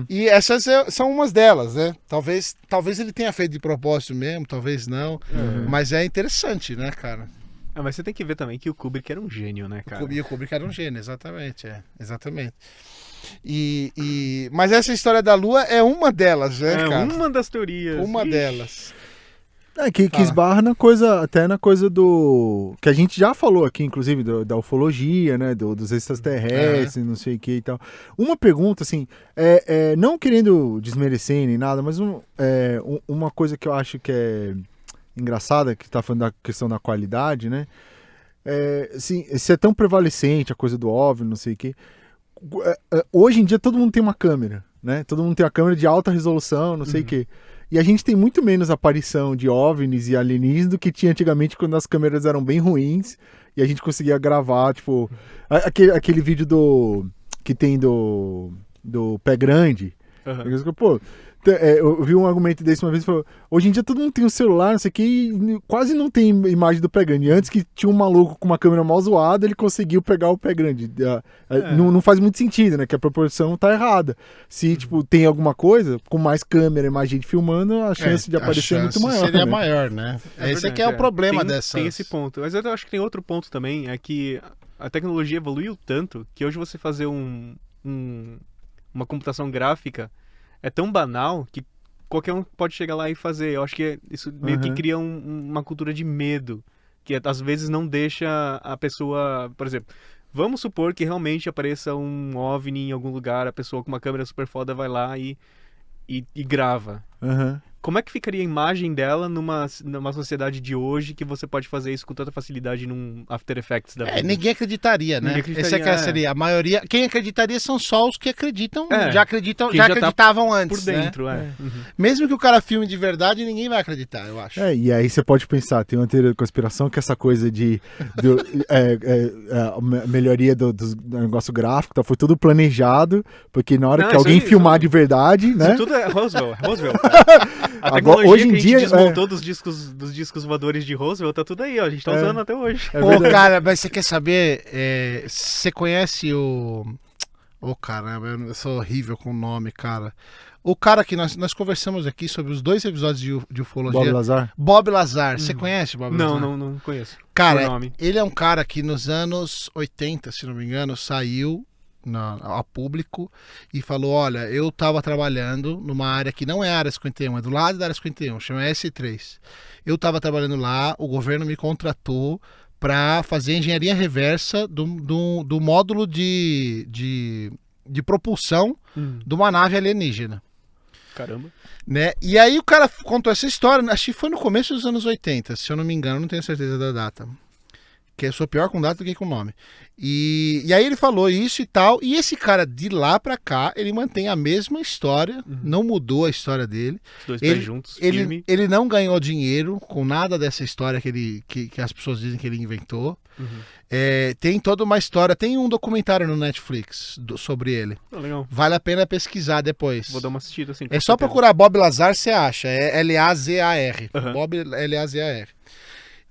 E essas são umas delas, né? Talvez ele tenha feito de propósito mesmo, talvez não. Mas é interessante, né, cara? Mas você tem que ver também que o Kubrick era um gênio, né, cara? O Kubrick era um gênio, exatamente. Exatamente. Mas essa história da Lua é uma delas, né, cara? Uma das teorias. Uma delas. Que esbarra até na coisa do... Que a gente já falou aqui, inclusive, da ufologia, né? Dos extraterrestres, não sei o que e tal. Uma pergunta, assim, não querendo desmerecer nem nada, mas uma coisa que eu acho que é engraçada, que tá falando da questão da qualidade, né? Assim, se é tão prevalecente a coisa do OVNI, não sei o que. Hoje em dia todo mundo tem uma câmera, né? Todo mundo tem uma câmera de alta resolução, não sei o que. E a gente tem muito menos aparição de OVNIs e alienígenas do que tinha antigamente, quando as câmeras eram bem ruins e a gente conseguia gravar, tipo... Aquele vídeo que tem do Pé Grande. Pô, eu vi um argumento desse uma vez, falou, hoje em dia todo mundo tem um celular, não sei o que, e quase não tem imagem do Pé Grande. Antes que tinha um maluco com uma câmera mal zoada, ele conseguiu pegar o Pé Grande. Não faz muito sentido, né? Que a proporção tá errada. Se, tipo, tem alguma coisa, com mais câmera e mais gente filmando, a chance de aparecer é muito maior. Seria maior, né? Esse aqui é o problema dessas... Tem esse ponto. Mas eu acho que tem outro ponto também, é que a tecnologia evoluiu tanto que hoje você fazer uma computação gráfica é tão banal que qualquer um pode chegar lá e fazer. Eu acho que isso meio que cria uma cultura de medo, que às vezes não deixa a pessoa... Por exemplo, vamos supor que realmente apareça um OVNI em algum lugar, a pessoa com uma câmera super foda vai lá e grava. Como é que ficaria a imagem dela numa sociedade de hoje que você pode fazer isso com tanta facilidade num After Effects da vida? Ninguém acreditaria, né? Essa seria a maioria. Quem acreditaria são só os que acreditam, já acreditavam antes, por dentro, né? Mesmo que o cara filme de verdade, ninguém vai acreditar, eu acho. E aí você pode pensar, tem uma teoria de conspiração que essa coisa a melhoria do negócio gráfico, foi tudo planejado, porque na hora que alguém filmar de verdade, né? Isso tudo é Roswell. A tecnologia agora, hoje em que a gente dia, desmontou dos discos voadores de Roswell, tá tudo aí, ó. A gente tá usando até hoje. Cara, mas você quer saber? Você conhece o... caramba, eu sou horrível com o nome, cara. O cara que nós conversamos aqui sobre os 2 episódios de ufologia. Bob Lazar. Você conhece Bob Lazar? Não conheço. Cara, ele é um cara que nos anos 80, se não me engano, saiu a público e falou, olha, eu tava trabalhando numa área que não é a área 51, é do lado da área 51, chama S3. Eu tava trabalhando lá, o governo me contratou para fazer engenharia reversa do módulo de propulsão de uma nave alienígena. Caramba. Né? E aí o cara contou essa história, acho que foi no começo dos anos 80, se eu não me engano, não tenho certeza da data. Que eu sou pior com data do que com nome. E aí ele falou isso e tal. E esse cara, de lá pra cá, ele mantém a mesma história. Não mudou a história dele. Os dois pés juntos, firme. Ele não ganhou dinheiro com nada dessa história que as pessoas dizem que ele inventou. Tem toda uma história. Tem um documentário no Netflix sobre ele. Legal. Vale a pena pesquisar depois. Vou dar uma assistida assim. É só procurar Bob Lazar, você acha. É Lazar. Bob Lazar.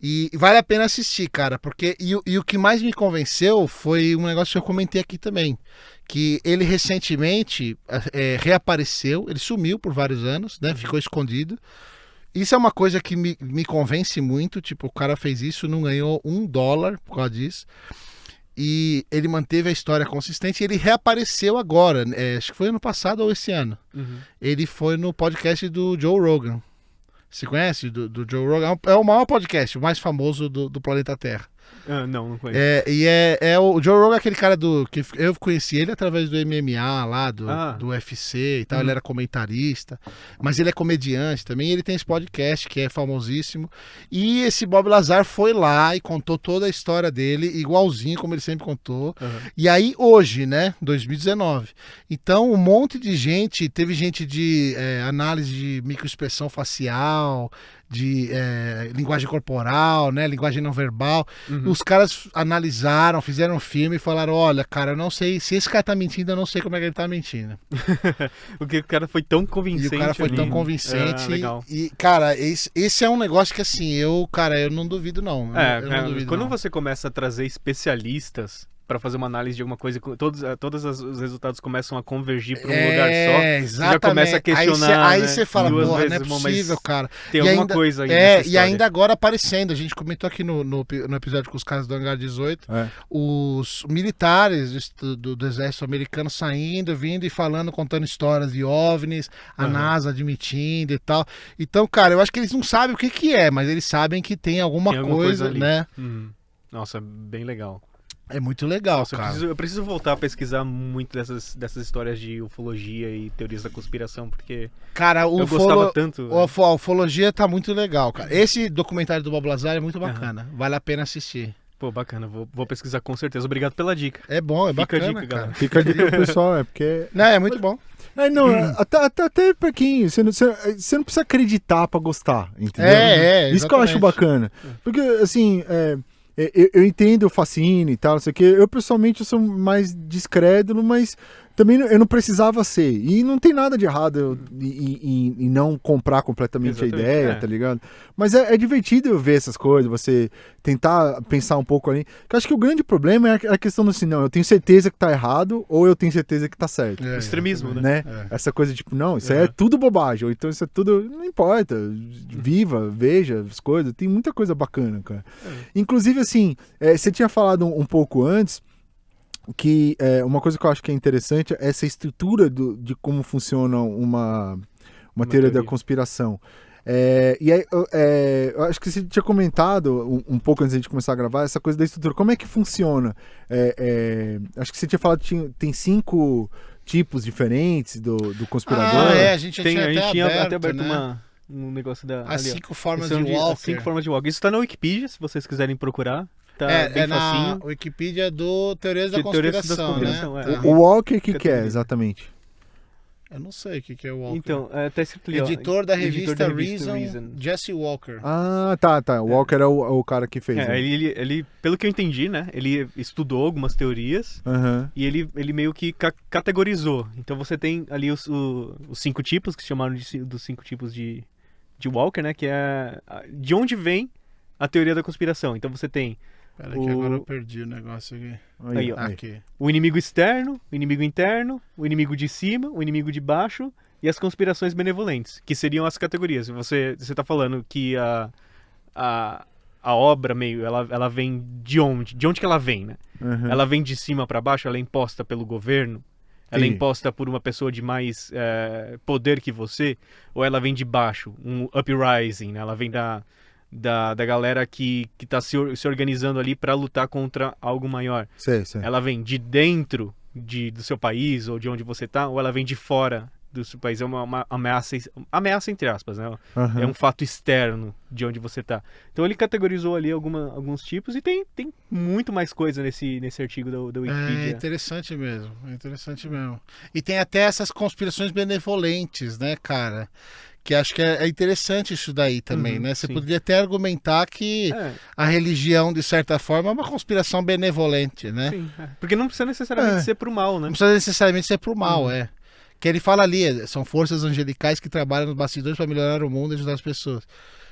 E vale a pena assistir, cara, porque e o que mais me convenceu foi um negócio que eu comentei aqui também, que ele recentemente reapareceu, ele sumiu por vários anos, né, ficou escondido. Isso é uma coisa que me convence muito, tipo, o cara fez isso, não ganhou $1 por causa disso, e ele manteve a história consistente e ele reapareceu agora, acho que foi ano passado ou esse ano. Ele foi no podcast do Joe Rogan. Você conhece do Joe Rogan? É o maior podcast, o mais famoso do planeta Terra. Não conheço. O Joe Rogan é aquele cara que eu conheci ele através do MMA lá, do UFC e tal, ele era comentarista, mas ele é comediante também, e ele tem esse podcast que é famosíssimo, e esse Bob Lazar foi lá e contou toda a história dele, igualzinho como ele sempre contou, e aí hoje, né, 2019, então um monte de gente, teve gente de análise de microexpressão facial, linguagem corporal, né? Linguagem não verbal. Os caras analisaram, fizeram um filme e falaram, olha, cara, eu não sei, se esse cara tá mentindo, eu não sei como é que ele tá mentindo. Porque o cara foi tão convincente. E o cara foi tão convincente. Legal. E, cara, esse é um negócio que, assim, eu não duvido, não. Eu não duvido, quando não. você começa a trazer especialistas para fazer uma análise de alguma coisa, todos os resultados começam a convergir para um lugar só. Exatamente. Você já começa a questionar. Aí você fala, porra, não é vezes, possível, cara. Tem alguma coisa aí. E ainda agora aparecendo. A gente comentou aqui no episódio com os caras do Hangar 18, os militares do exército americano saindo, vindo e falando, contando histórias de OVNIs, a NASA admitindo e tal. Então, cara, eu acho que eles não sabem o que é, mas eles sabem que tem alguma coisa ali, né? Nossa, bem legal. É muito legal, Nossa, cara. Eu preciso voltar a pesquisar muito dessas histórias de ufologia e teorias da conspiração, porque cara, eu gostava tanto. A ufologia tá muito legal, cara. Esse documentário do Bob Lazar é muito bacana. Vale a pena assistir. Pô, bacana. Vou pesquisar com certeza. Obrigado pela dica. É bom, Fica bacana, a dica, cara. galera. Fica a dica pro pessoal, porque... Não, é muito bom. Até pra quem... Você não precisa acreditar pra gostar, entendeu? Isso que eu acho bacana. Porque, assim... Eu entendo o fascínio e tal, não sei o que. Eu, pessoalmente, sou mais discreto, mas também eu não precisava ser. E não tem nada de errado em não comprar completamente a ideia, tá ligado? Mas é divertido eu ver essas coisas, você tentar pensar um pouco ali. Eu acho que o grande problema é a questão do assim, não, eu tenho certeza que tá errado ou eu tenho certeza que tá certo. O extremismo, né? Essa coisa tipo, não, isso é tudo bobagem, ou então isso é tudo... Não importa, viva, veja as coisas, tem muita coisa bacana, cara. Inclusive, assim, você tinha falado um pouco antes que uma coisa que eu acho que é interessante é essa estrutura de como funciona uma teoria da conspiração. E aí, eu acho que você tinha comentado um pouco antes de a gente começar a gravar essa coisa da estrutura. Como é que funciona? Acho que você tinha falado que tem 5 tipos diferentes do conspirador. A gente tinha até aberto, né? Um negócio da... As 5 formas de Walker. As 5 formas de Walker. Isso tá na Wikipedia, se vocês quiserem procurar. Tá bem facinho. Na Wikipedia do Teorias da Conspiração, né? O Walker, o que é exatamente? Eu não sei o que é o Walker. Então, tá escrito ali, Editor da revista Reason, Jesse Walker. Ah, tá. O Walker é o cara que fez. Ele, pelo que eu entendi, né? Ele estudou algumas teorias e ele meio que categorizou. Então você tem ali os 5 tipos, que se chamaram dos 5 tipos de Walker, né? Que é de onde vem a teoria da conspiração. Então você tem... Pera que agora eu perdi o negócio aqui. Aí, ó. Aqui. O inimigo externo, o inimigo interno, o inimigo de cima, o inimigo de baixo e as conspirações benevolentes, que seriam as categorias. Você tá falando que a obra meio, ela vem de onde? De onde que ela vem, né? Ela vem de cima para baixo, ela é imposta pelo governo, ela é imposta por uma pessoa de mais poder que você, ou ela vem de baixo, um uprising, né? Ela vem da galera que tá se organizando ali para lutar contra algo maior. Sei. Ela vem de dentro do seu país ou de onde você tá, ou ela vem de fora do seu país. É uma ameaça entre aspas, né? É um fato externo de onde você tá. Então ele categorizou ali alguns tipos e tem muito mais coisa nesse artigo da Wikipedia. É interessante mesmo. E tem até essas conspirações benevolentes, né, cara? Que acho que é interessante isso daí também, né? Você poderia até argumentar que a religião, de certa forma, é uma conspiração benevolente, né? Sim, porque não precisa necessariamente ser pro mal, né? Não precisa necessariamente ser pro mal, Que ele fala ali, são forças angelicais que trabalham nos bastidores para melhorar o mundo e ajudar as pessoas.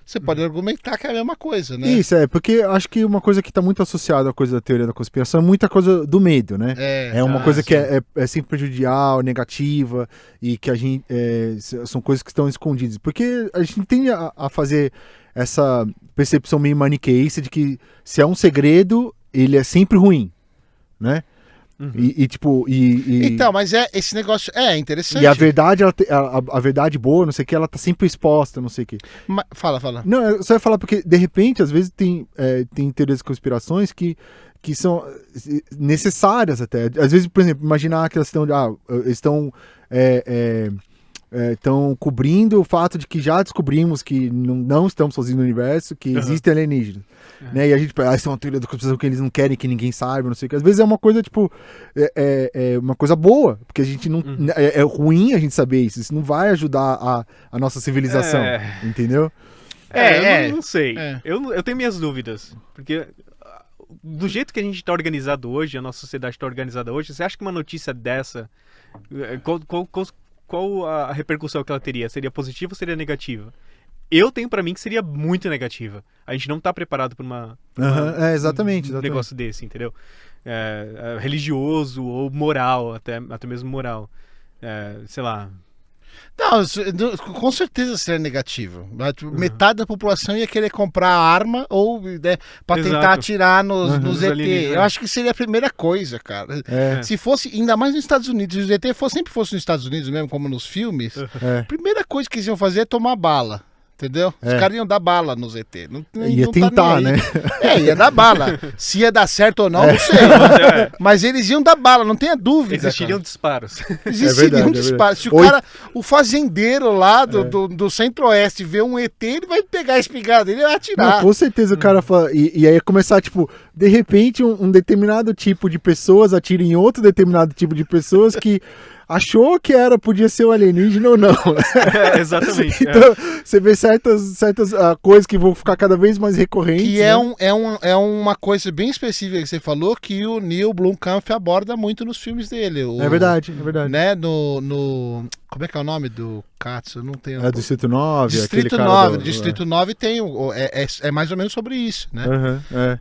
Você pode argumentar que é a mesma coisa, né? Isso, porque acho que uma coisa que está muito associada à coisa da teoria da conspiração é muita coisa do medo, né? É uma coisa que é sempre prejudicial, negativa, e que a gente são coisas que estão escondidas. Porque a gente tende a fazer essa percepção meio maniqueísta de que se é um segredo, ele é sempre ruim, né? Então, mas esse negócio é interessante. E a verdade, a verdade boa, não sei o que, ela tá sempre exposta, não sei o que. Fala. Não, eu só ia falar porque, de repente, às vezes tem teorias de conspirações que são necessárias até. Às vezes, por exemplo, imaginar que elas estão cobrindo o fato de que já descobrimos que não estamos sozinhos no universo, que existem alienígenas. Né? E a gente isso é uma teoria da conspiração que eles não querem que ninguém saiba, não sei o que. Às vezes é uma coisa, tipo, uma coisa boa, porque a gente não... É ruim a gente saber isso não vai ajudar a nossa civilização, entendeu? Eu não sei. Eu tenho minhas dúvidas. Porque do jeito que a gente está organizado hoje, a nossa sociedade está organizada hoje, você acha que uma notícia dessa, qual a repercussão que ela teria? Seria positiva ou seria negativa? Eu tenho pra mim que seria muito negativa. A gente não tá preparado pra exatamente. um negócio desse, entendeu? Religioso ou moral, até mesmo moral. Sei lá. Não, com certeza seria negativo. Metade da população ia querer comprar arma ou pra tentar atirar nos ET. Eu acho que seria a primeira coisa, cara. Se fosse, ainda mais nos Estados Unidos, se os ET sempre fosse nos Estados Unidos mesmo, como nos filmes, a primeira coisa que eles iam fazer é tomar bala. Entendeu? Os caras iam dar bala no ZT. Ia tentar, né? Ia dar bala. Se ia dar certo ou não, não sei. Mas eles iam dar bala, não tenha dúvida. Existiriam disparos. Existiriam disparos. Se o fazendeiro lá do Centro-Oeste vê um ET, ele vai pegar a espingarda, ele vai atirar. Não, com certeza o cara fala. E aí ia começar, tipo, de repente, um determinado tipo de pessoas atira em outro determinado tipo de pessoas que achou que podia ser um alienígena ou não. Exatamente. Então, você vê certas coisas que vão ficar cada vez mais recorrentes. Que é uma coisa bem específica que você falou, que o Neil Blomkamp aborda muito nos filmes dele. É verdade. Né, como é que é o nome do Katz? Eu não tenho. Distrito 9. Distrito 9. Distrito 9 tem. É mais ou menos sobre isso, né?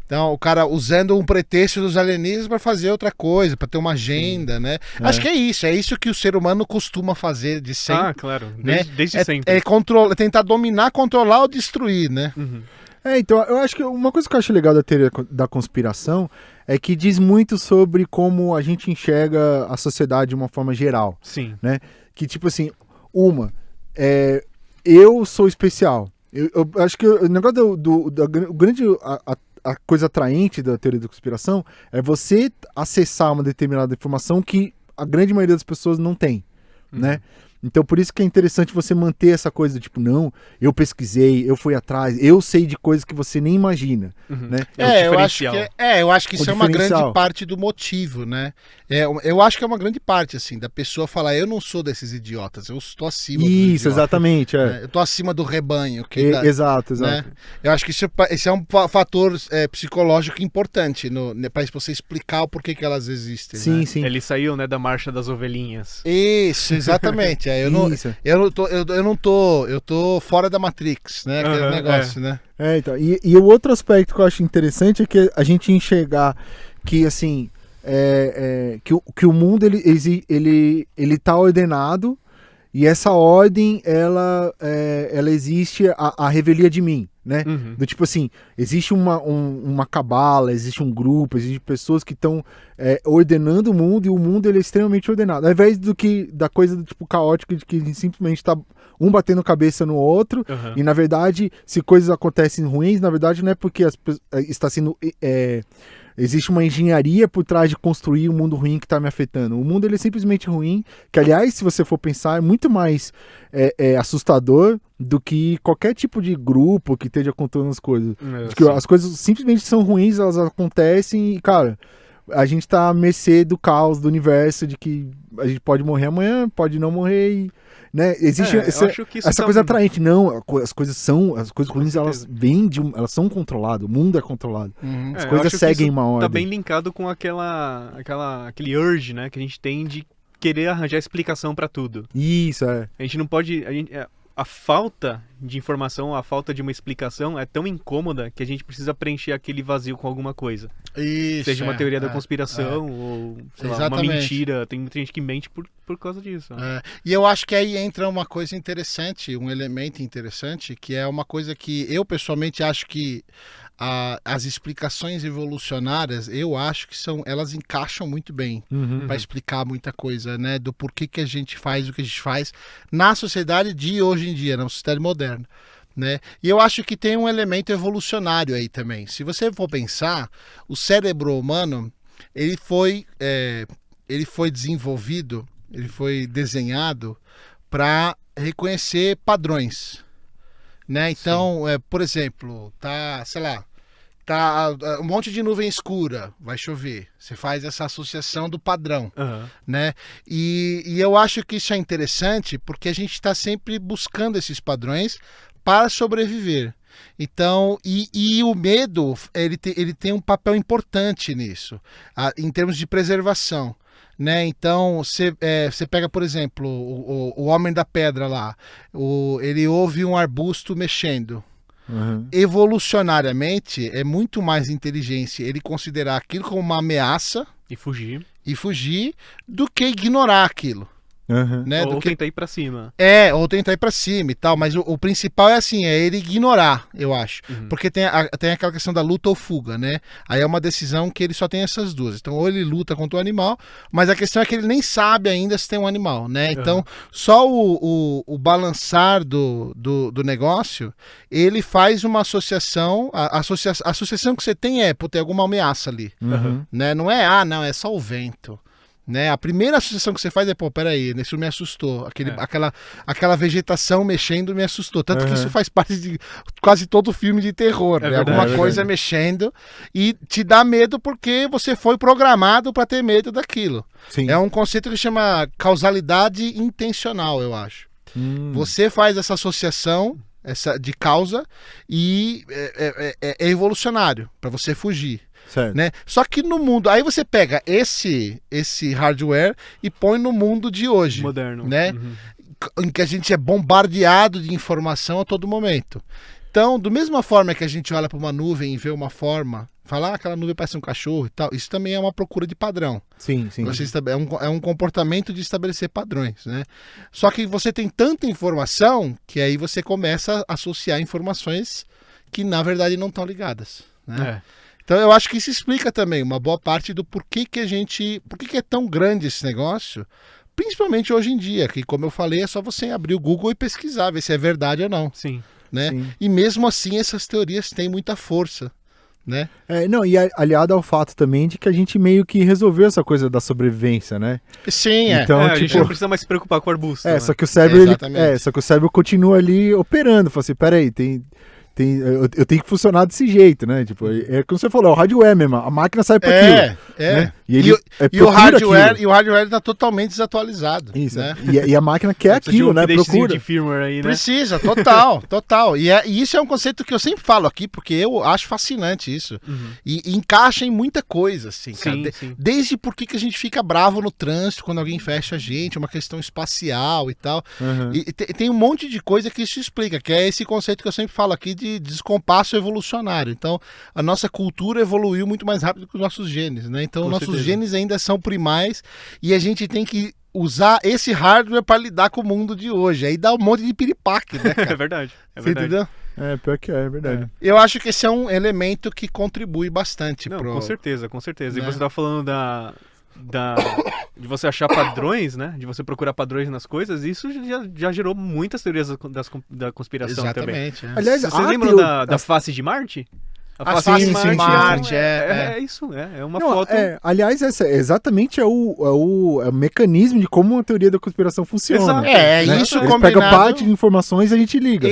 Então, o cara usando um pretexto dos alienígenas para fazer outra coisa, para ter uma agenda, né? Acho que é isso que o ser humano costuma fazer de sempre. Ah, claro. Né? Desde sempre. É tentar dominar, controlar ou destruir, né? Então, eu acho que uma coisa que eu acho legal da teoria da conspiração é que diz muito sobre como a gente enxerga a sociedade de uma forma geral. Sim. Né? Que, tipo assim, eu sou especial. Eu acho que o negócio a coisa atraente da teoria da conspiração é você acessar uma determinada informação que a grande maioria das pessoas não tem, né? Então, por isso que é interessante você manter essa coisa, tipo, não, eu pesquisei, eu fui atrás, eu sei de coisas que você nem imagina, né? Eu acho que isso é uma grande parte do motivo, né? Eu acho que é uma grande parte, assim, da pessoa falar, eu não sou desses idiotas, eu estou acima dos idiotas. Isso, exatamente, Eu estou acima do rebanho. Exato. Né? Eu acho que esse é um fator psicológico importante para você explicar o porquê que elas existem. Sim, né? sim. Eles saíram, né, da marcha das ovelhinhas. Isso, exatamente. Eu tô fora da Matrix, né? Aquele negócio, né? Então, e o outro aspecto que eu acho interessante é que a gente enxergar que, assim, que o mundo ele tá ordenado e essa ordem, ela existe a revelia de mim, né? Do tipo assim, existe uma cabala, existe um grupo, existem pessoas que estão ordenando o mundo e o mundo ele é extremamente ordenado. Ao invés da coisa do tipo caótica de que a gente simplesmente tá um batendo cabeça no outro e na verdade, se coisas acontecem ruins, na verdade não é porque está sendo... existe uma engenharia por trás de construir um mundo ruim que está me afetando. O mundo ele é simplesmente ruim, que aliás, se você for pensar, é muito mais assustador do que qualquer tipo de grupo que esteja contando as coisas. Porque as coisas simplesmente são ruins, elas acontecem e, cara, a gente tá à mercê do caos do universo, de que a gente pode morrer amanhã, pode não morrer né? Existe essa coisa atraente. Não, as coisas ruins, elas vêm elas são controladas, o mundo é controlado. As coisas seguem uma ordem. Tá bem linkado com aquele urge, né, que a gente tem de querer arranjar explicação pra tudo. Isso, A gente não pode... A falta de informação, a falta de uma explicação é tão incômoda que a gente precisa preencher aquele vazio com alguma coisa. Isso, seja uma teoria da conspiração ou sei lá, uma mentira. Tem muita gente que mente por causa disso. E eu acho que aí entra uma coisa interessante, um elemento interessante, que é uma coisa que eu pessoalmente acho que as explicações evolucionárias, eu acho que elas encaixam muito bem para explicar muita coisa, né? Do porquê que a gente faz o que a gente faz na sociedade de hoje em dia, na sociedade moderna, né? E eu acho que tem um elemento evolucionário aí também. Se você for pensar, o cérebro humano, ele foi desenvolvido, ele foi desenhado para reconhecer padrões, né? Então, por exemplo, tá um monte de nuvem escura, vai chover. Você faz essa associação do padrão, né? E eu acho que isso é interessante porque a gente está sempre buscando esses padrões para sobreviver. Então, e o medo, ele tem um papel importante nisso, em termos de preservação. Né? Então, você pega, por exemplo, o Homem da Pedra lá, ele ouve um arbusto mexendo. Uhum. Evolucionariamente, é muito mais inteligente ele considerar aquilo como uma ameaça e fugir do que ignorar aquilo. Uhum. Né? Ou tentar ir pra cima. Ou tentar ir pra cima e tal, mas o principal é assim, é ele ignorar, eu acho. Porque tem aquela questão da luta ou fuga, né? Aí é uma decisão que ele só tem essas duas. Então, ou ele luta contra o animal, mas a questão é que ele nem sabe ainda se tem um animal, né? Então, só o balançar do negócio, ele faz uma associação, a associação que você tem é, ter alguma ameaça ali, né? Não é, não, é só o vento. Né? A primeira associação que você faz é, peraí, isso me assustou. Aquela vegetação mexendo me assustou. Tanto que isso faz parte de quase todo filme de terror. Né? Alguma coisa mexendo e te dá medo porque você foi programado para ter medo daquilo. Sim. É um conceito que chama causalidade intencional, eu acho. Você faz essa associação de causa e é evolucionário para você fugir. Né? Só que no mundo, aí você pega esse hardware e põe no mundo de hoje, moderno, né? Em que a gente é bombardeado de informação a todo momento. Então, da mesma forma que a gente olha para uma nuvem e vê uma forma, fala, aquela nuvem parece um cachorro e tal, isso também é uma procura de padrão. Sim. É um comportamento de estabelecer padrões, né? Só que você tem tanta informação que aí você começa a associar informações que na verdade não estão ligadas, né? Então eu acho que isso explica também uma boa parte do porquê que é tão grande esse negócio, principalmente hoje em dia, que como eu falei, é só você abrir o Google e pesquisar, ver se é verdade ou não. Sim. Né? Sim. E mesmo assim essas teorias têm muita força, né? E aliado ao fato também de que a gente meio que resolveu essa coisa da sobrevivência, né? Sim, então, a gente não precisa mais se preocupar com o arbusto. Né? Só que o cérebro, só que o cérebro continua ali operando, fala assim, peraí, eu tenho que funcionar desse jeito, né? Tipo, é como você falou, é o hardware mesmo, a máquina sai para aquilo. Né? E o hardware está totalmente desatualizado. Isso, né? E a máquina quer aquilo, né? Procura. De firmware aí, né? Precisa, total. E isso é um conceito que eu sempre falo aqui, porque eu acho fascinante isso. E encaixa em muita coisa, assim, cara. Sim. Desde por que a gente fica bravo no trânsito quando alguém fecha a gente, uma questão espacial e tal. E tem um monte de coisa que isso explica, que é esse conceito que eu sempre falo aqui de descompasso evolucionário. Então, a nossa cultura evoluiu muito mais rápido que os nossos genes, né? Então, nossos genes ainda são primais e a gente tem que usar esse hardware para lidar com o mundo de hoje. Aí dá um monte de piripaque, né, cara? É verdade. Você entendeu? Pior que é verdade. Eu acho que esse é um elemento que contribui bastante. Com certeza. Né? E você tá falando de você achar padrões, né? De você procurar padrões nas coisas, isso já gerou muitas teorias da conspiração. Exatamente, também. Aliás, vocês lembram da face de Marte? A face de Marte é isso, é uma foto. Aliás, exatamente é o mecanismo de como a teoria da conspiração funciona. Exato. Isso Eles combinado... pega parte de informações e a gente liga.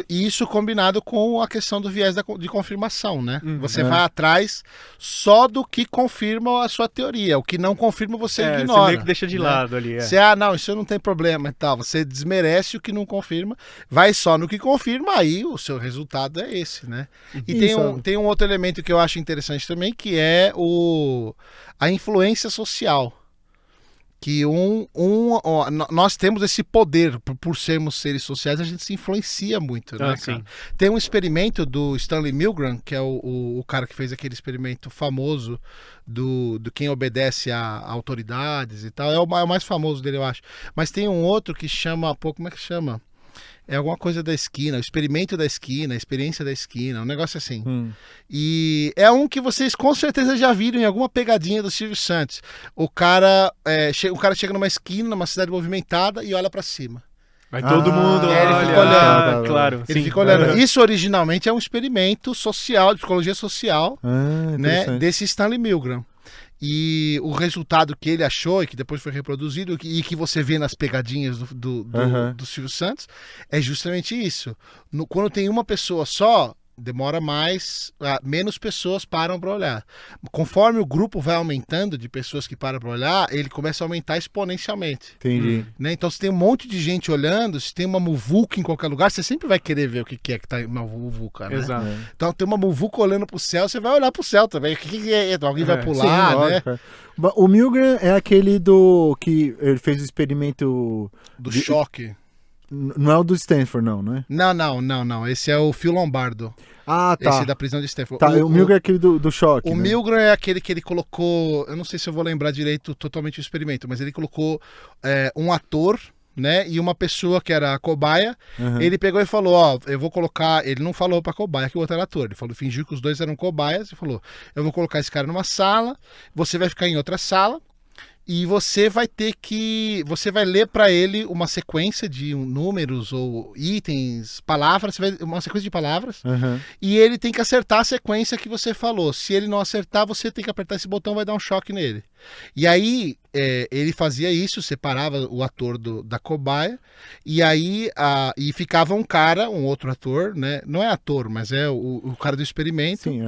Isso combinado com a questão do viés de confirmação, né? Você vai atrás só do que confirma a sua teoria. O que não confirma, você ignora. Você meio que deixa de lado ali. Você, não, isso não tem problema e tal. Você desmerece o que não confirma, vai só no que confirma, aí o seu resultado é esse, né? E tem um outro elemento que eu acho interessante também, que é a influência social. Que nós temos esse poder, por sermos seres sociais, a gente se influencia muito, né, cara? Tem um experimento do Stanley Milgram, que é o cara que fez aquele experimento famoso do quem obedece a autoridades e tal. É o mais famoso dele, eu acho. Mas tem um outro que chama, como é que chama? É alguma coisa da esquina, o experimento da esquina, a experiência da esquina, um negócio assim. E é um que vocês com certeza já viram em alguma pegadinha do Silvio Santos. O cara chega numa esquina, numa cidade movimentada e olha pra cima. Vai todo mundo olha. Ele fica olhando. Claro. Ele fica olhando. Isso originalmente é um experimento social, de psicologia social, né, desse Stanley Milgram. E o resultado que ele achou e que depois foi reproduzido e que você vê nas pegadinhas do Silvio Santos é justamente isso. Quando tem uma pessoa só, demora mais, menos pessoas param para olhar. Conforme o grupo vai aumentando de pessoas que param para olhar, ele começa a aumentar exponencialmente. Entendi. Né? Então, se tem um monte de gente olhando, se tem uma muvuca em qualquer lugar, você sempre vai querer ver o que é que tá uma muvuca, né? Exato. Então, tem uma muvuca olhando pro céu, você vai olhar pro céu também. O que é? Alguém vai pular, sim, né? lógico. O Milgram é aquele que ele fez o experimento... Do choque. Não é o do Stanford, não é? Não. Esse é o Phil Lombardo. Ah, tá. Esse é da prisão de Stanford. Tá, o Milgram é aquele do choque, O né? Milgram é aquele que ele colocou... Eu não sei se eu vou lembrar direito totalmente o experimento, mas ele colocou um ator, né? E uma pessoa que era a cobaia. Uhum. Ele pegou e falou, eu vou colocar... Ele não falou pra cobaia que o outro era ator. Ele falou, fingiu que os dois eram cobaias. E falou, eu vou colocar esse cara numa sala, você vai ficar em outra sala. E você vai ler para ele uma sequência de números ou itens, palavras, uma sequência de palavras, e ele tem que acertar a sequência que você falou. Se ele não acertar, você tem que apertar esse botão, vai dar um choque nele. E aí ele fazia isso, separava o ator da cobaia, e aí e ficava um outro ator, né? Não é ator, mas é o cara do experimento. Sim,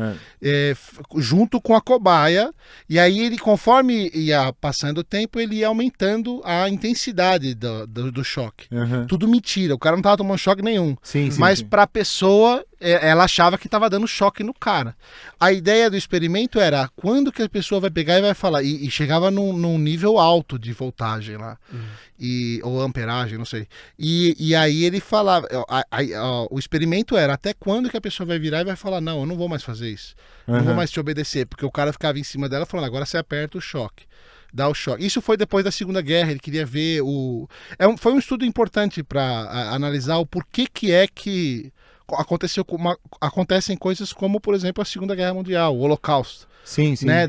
junto com a cobaia, e aí ele, conforme ia passando o tempo, ele ia aumentando a intensidade do choque. Tudo mentira, o cara não tava tomando choque nenhum. Sim, mas pra pessoa, ela achava que tava dando choque no cara. A ideia do experimento era quando que a pessoa vai pegar e vai falar, e chegava num nível alto de voltagem lá, ou amperagem, não sei. E aí ele falava, o experimento era até quando que a pessoa vai virar e vai falar, não, eu não vou mais fazer isso, não vou mais te obedecer, porque o cara ficava em cima dela falando, agora você aperta o choque. Dá o choque. Isso foi depois da Segunda Guerra, ele queria ver foi um estudo importante para analisar o porquê que é que acontecem coisas como, por exemplo, a Segunda Guerra Mundial, o Holocausto. Sim. Né,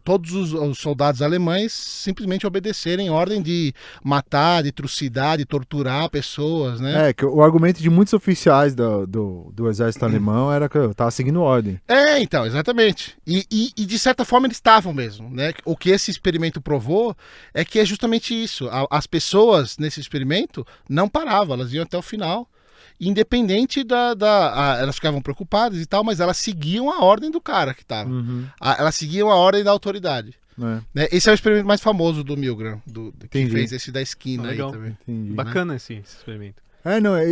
todos os soldados alemães simplesmente obedecerem ordem de matar, de trucidar, de torturar pessoas, né? Que o argumento de muitos oficiais do exército alemão era que eu tava seguindo ordem. Então, exatamente. E de certa forma eles estavam mesmo, né? O que esse experimento provou é que é justamente isso. As pessoas nesse experimento não paravam, elas iam até o final. Independente elas ficavam preocupadas e tal, mas elas seguiam a ordem do cara que tava. Elas seguiam a ordem da autoridade. Né? Esse é o experimento mais famoso do Milgram, que fez esse da esquina aí também. Entendi, bacana esse experimento.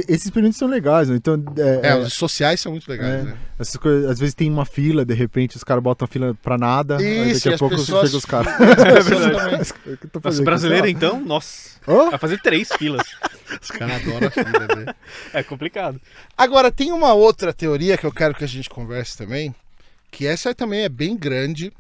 Esses experimentos são legais, né? Então, os sociais são muito legais, né? Essas coisas, às vezes tem uma fila, de repente os caras botam a fila pra nada, aí daqui a pouco chega os caras. É verdade. Nossa, brasileiro então, nossa, vai fazer 3 filas. Os caras adoram a fila, né? É complicado. Agora, tem uma outra teoria que eu quero que a gente converse também, que essa também é bem grande,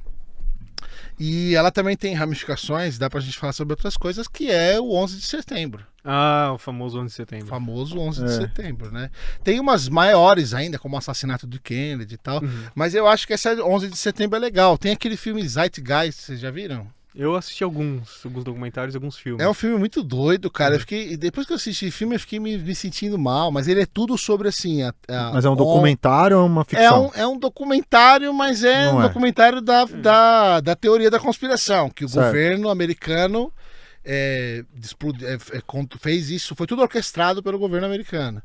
e ela também tem ramificações, dá pra gente falar sobre outras coisas, que é o 11 de setembro. Ah, o famoso 11 de setembro. O famoso 11 de setembro, né? Tem umas maiores ainda, como o assassinato do Kennedy e tal, mas eu acho que essa 11 de setembro é legal. Tem aquele filme Zeitgeist, vocês já viram? Eu assisti alguns documentários, alguns filmes. É um filme muito doido, cara. Depois que eu assisti o filme, eu fiquei me sentindo mal, mas ele é tudo sobre assim. Mas é um documentário ou uma ficção? É um documentário, mas um documentário da teoria da conspiração, que o governo americano fez isso, foi tudo orquestrado pelo governo americano.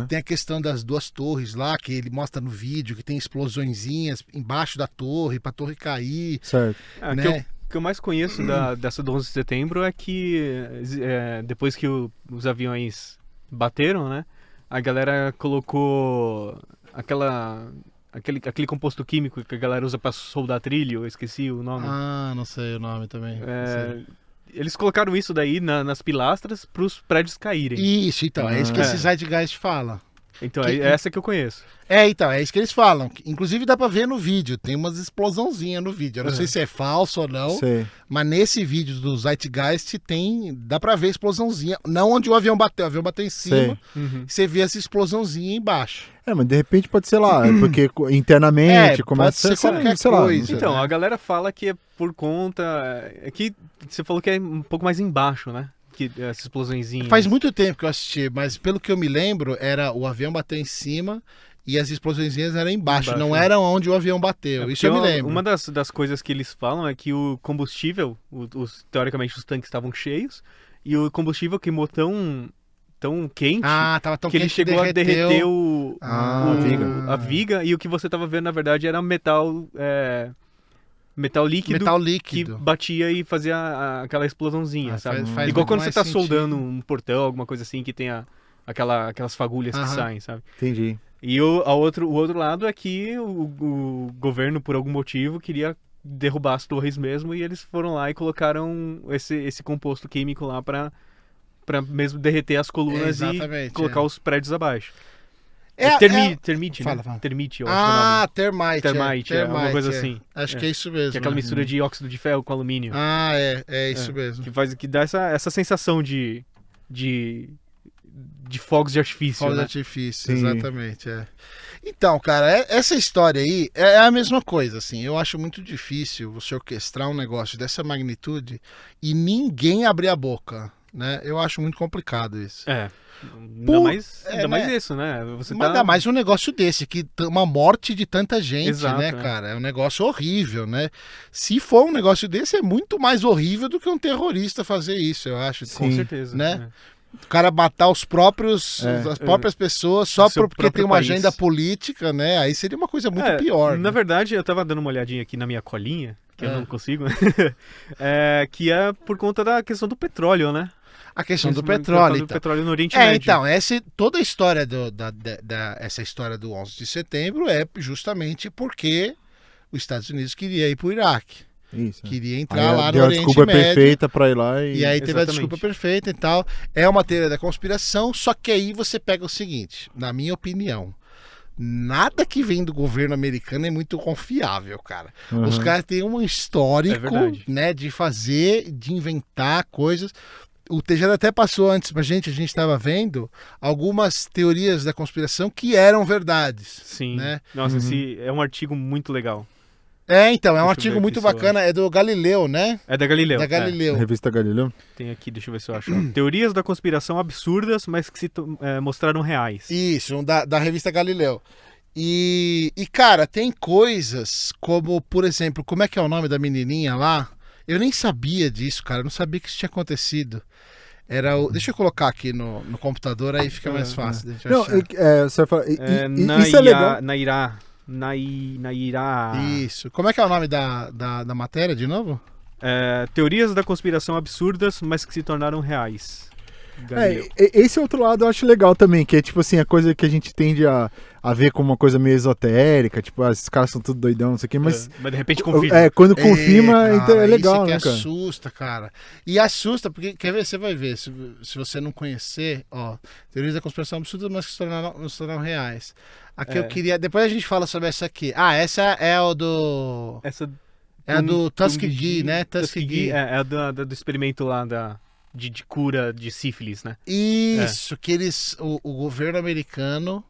Tem a questão das 2 torres lá, que ele mostra no vídeo, que tem explosõezinhas embaixo da torre, pra torre cair. Certo. Né? O que eu mais conheço dessa do 11 de setembro é que depois que os aviões bateram, né, a galera colocou aquele composto químico que a galera usa pra soldar trilho, eu esqueci o nome. Ah, não sei o nome também. Eles colocaram isso daí nas pilastras pros prédios caírem. Isso, então, é isso que esse Zeitgeist fala. Então, é essa que eu conheço. Então, é isso que eles falam. Inclusive dá pra ver no vídeo, tem umas explosãozinhas no vídeo. Eu não sei se é falso ou não, mas nesse vídeo do Zeitgeist dá pra ver explosãozinha. Não onde o avião bateu em cima, você vê essa explosãozinha embaixo. Mas de repente pode ser lá, porque internamente começa a ser qualquer coisa. Então, a galera fala que é por conta... É que você falou que é um pouco mais embaixo, né? Que essas explosõezinhas. Faz muito tempo que eu assisti, mas pelo que eu me lembro, era o avião bater em cima e as explosõezinhas eram embaixo, não eram onde o avião bateu. Isso eu me lembro. Uma das coisas que eles falam é que o combustível, teoricamente os tanques estavam cheios, e o combustível queimou tão tão quente tava tão que ele quente que chegou a derreter a a viga, e o que você tava vendo, na verdade, era metal líquido Metal que líquido. batia e fazia aquela explosãozinha, sabe? Faz Igual muito quando você mais tá sentido. soldando um portão, alguma coisa assim, que tem aquelas fagulhas que Aham. saem, sabe? Entendi. E o outro lado é que o governo, por algum motivo, queria derrubar as torres mesmo, e eles foram lá e colocaram esse composto químico lá pra mesmo derreter as colunas e Exatamente, colocar os prédios abaixo. É- Termite, Fala, né? fala. Termite, eu acho que é o nome. Termite. Termite, uma coisa assim. Acho que é isso mesmo. Que é aquela né? mistura de óxido de ferro com alumínio. É isso mesmo. Que dá essa sensação de fogos de artifício, Fogo de né? artifício, Sim. exatamente. Então, cara, essa história aí é a mesma coisa, assim. Eu acho muito difícil você orquestrar um negócio dessa magnitude e ninguém abrir a boca, né? Eu acho muito complicado isso. Ainda mais né? isso, né? Você Mas ainda mais um negócio desse, que uma morte de tanta gente, Exato, né, né? cara? É um negócio horrível, né? Se for um negócio desse, é muito mais horrível do que um terrorista fazer isso, eu acho. Com Sim. certeza. Né? O cara matar as próprias pessoas só Seu porque tem próprio uma país. agenda política, né? Aí seria uma coisa muito pior. Na né? verdade, eu tava dando uma olhadinha aqui na minha colinha, que eu não consigo, né? Que é por conta da questão do petróleo, né? A questão do Questão petróleo. do Então. petróleo no Oriente Médio. Então, toda a história essa história do 11 de setembro é justamente porque os Estados Unidos queria ir pro Iraque. Isso. Queria entrar Aí lá deu no a Oriente desculpa Médio. perfeita pra ir lá E aí teve a Exatamente. desculpa perfeita e tal. É uma teoria da conspiração, só que aí você pega o seguinte, na minha opinião, nada que vem do governo americano é muito confiável, cara. Uhum. Os caras têm um histórico, verdade. né, de fazer, de inventar coisas. O Tejano até passou antes pra gente, a gente estava vendo algumas teorias da conspiração que eram verdades. Sim. Né? Nossa, esse é um artigo muito legal. Então, é um Deixa eu artigo ver muito aqui se eu bacana, é do Galileu, né? É da Galileu. Da Galileu. Revista Galileu? Tem aqui, deixa eu ver se eu acho. Teorias da conspiração absurdas, mas que se mostraram reais. Isso, da revista Galileu. E, cara, tem coisas como, por exemplo, como é que é o nome da menininha lá? Eu nem sabia disso, cara, eu não sabia que isso tinha acontecido. Era o... Deixa eu colocar aqui no computador, aí fica mais fácil. de a gente Não, achar. você fala, isso é legal. Nairá. Isso. Como é que é o nome da matéria, de novo? Teorias da conspiração absurdas, mas que se tornaram reais. Galileu. Esse outro lado eu acho legal também, que é tipo assim, a coisa que a gente tende a ver como uma coisa meio esotérica, tipo, esses caras são tudo doidão, não sei o quê, mas de repente confirma. quando confirma, cara, então é legal, isso é né, que cara? assusta, cara. E assusta, porque, quer ver, você vai ver, se você não conhecer, ó, teorias da conspiração absurdas, mas que se tornaram reais. Aqui eu queria, depois a gente fala sobre essa aqui. Essa é o do... Essa É a do Tuskegee, né? Tuskegee é do experimento lá de cura de sífilis, né? Isso, que o governo americano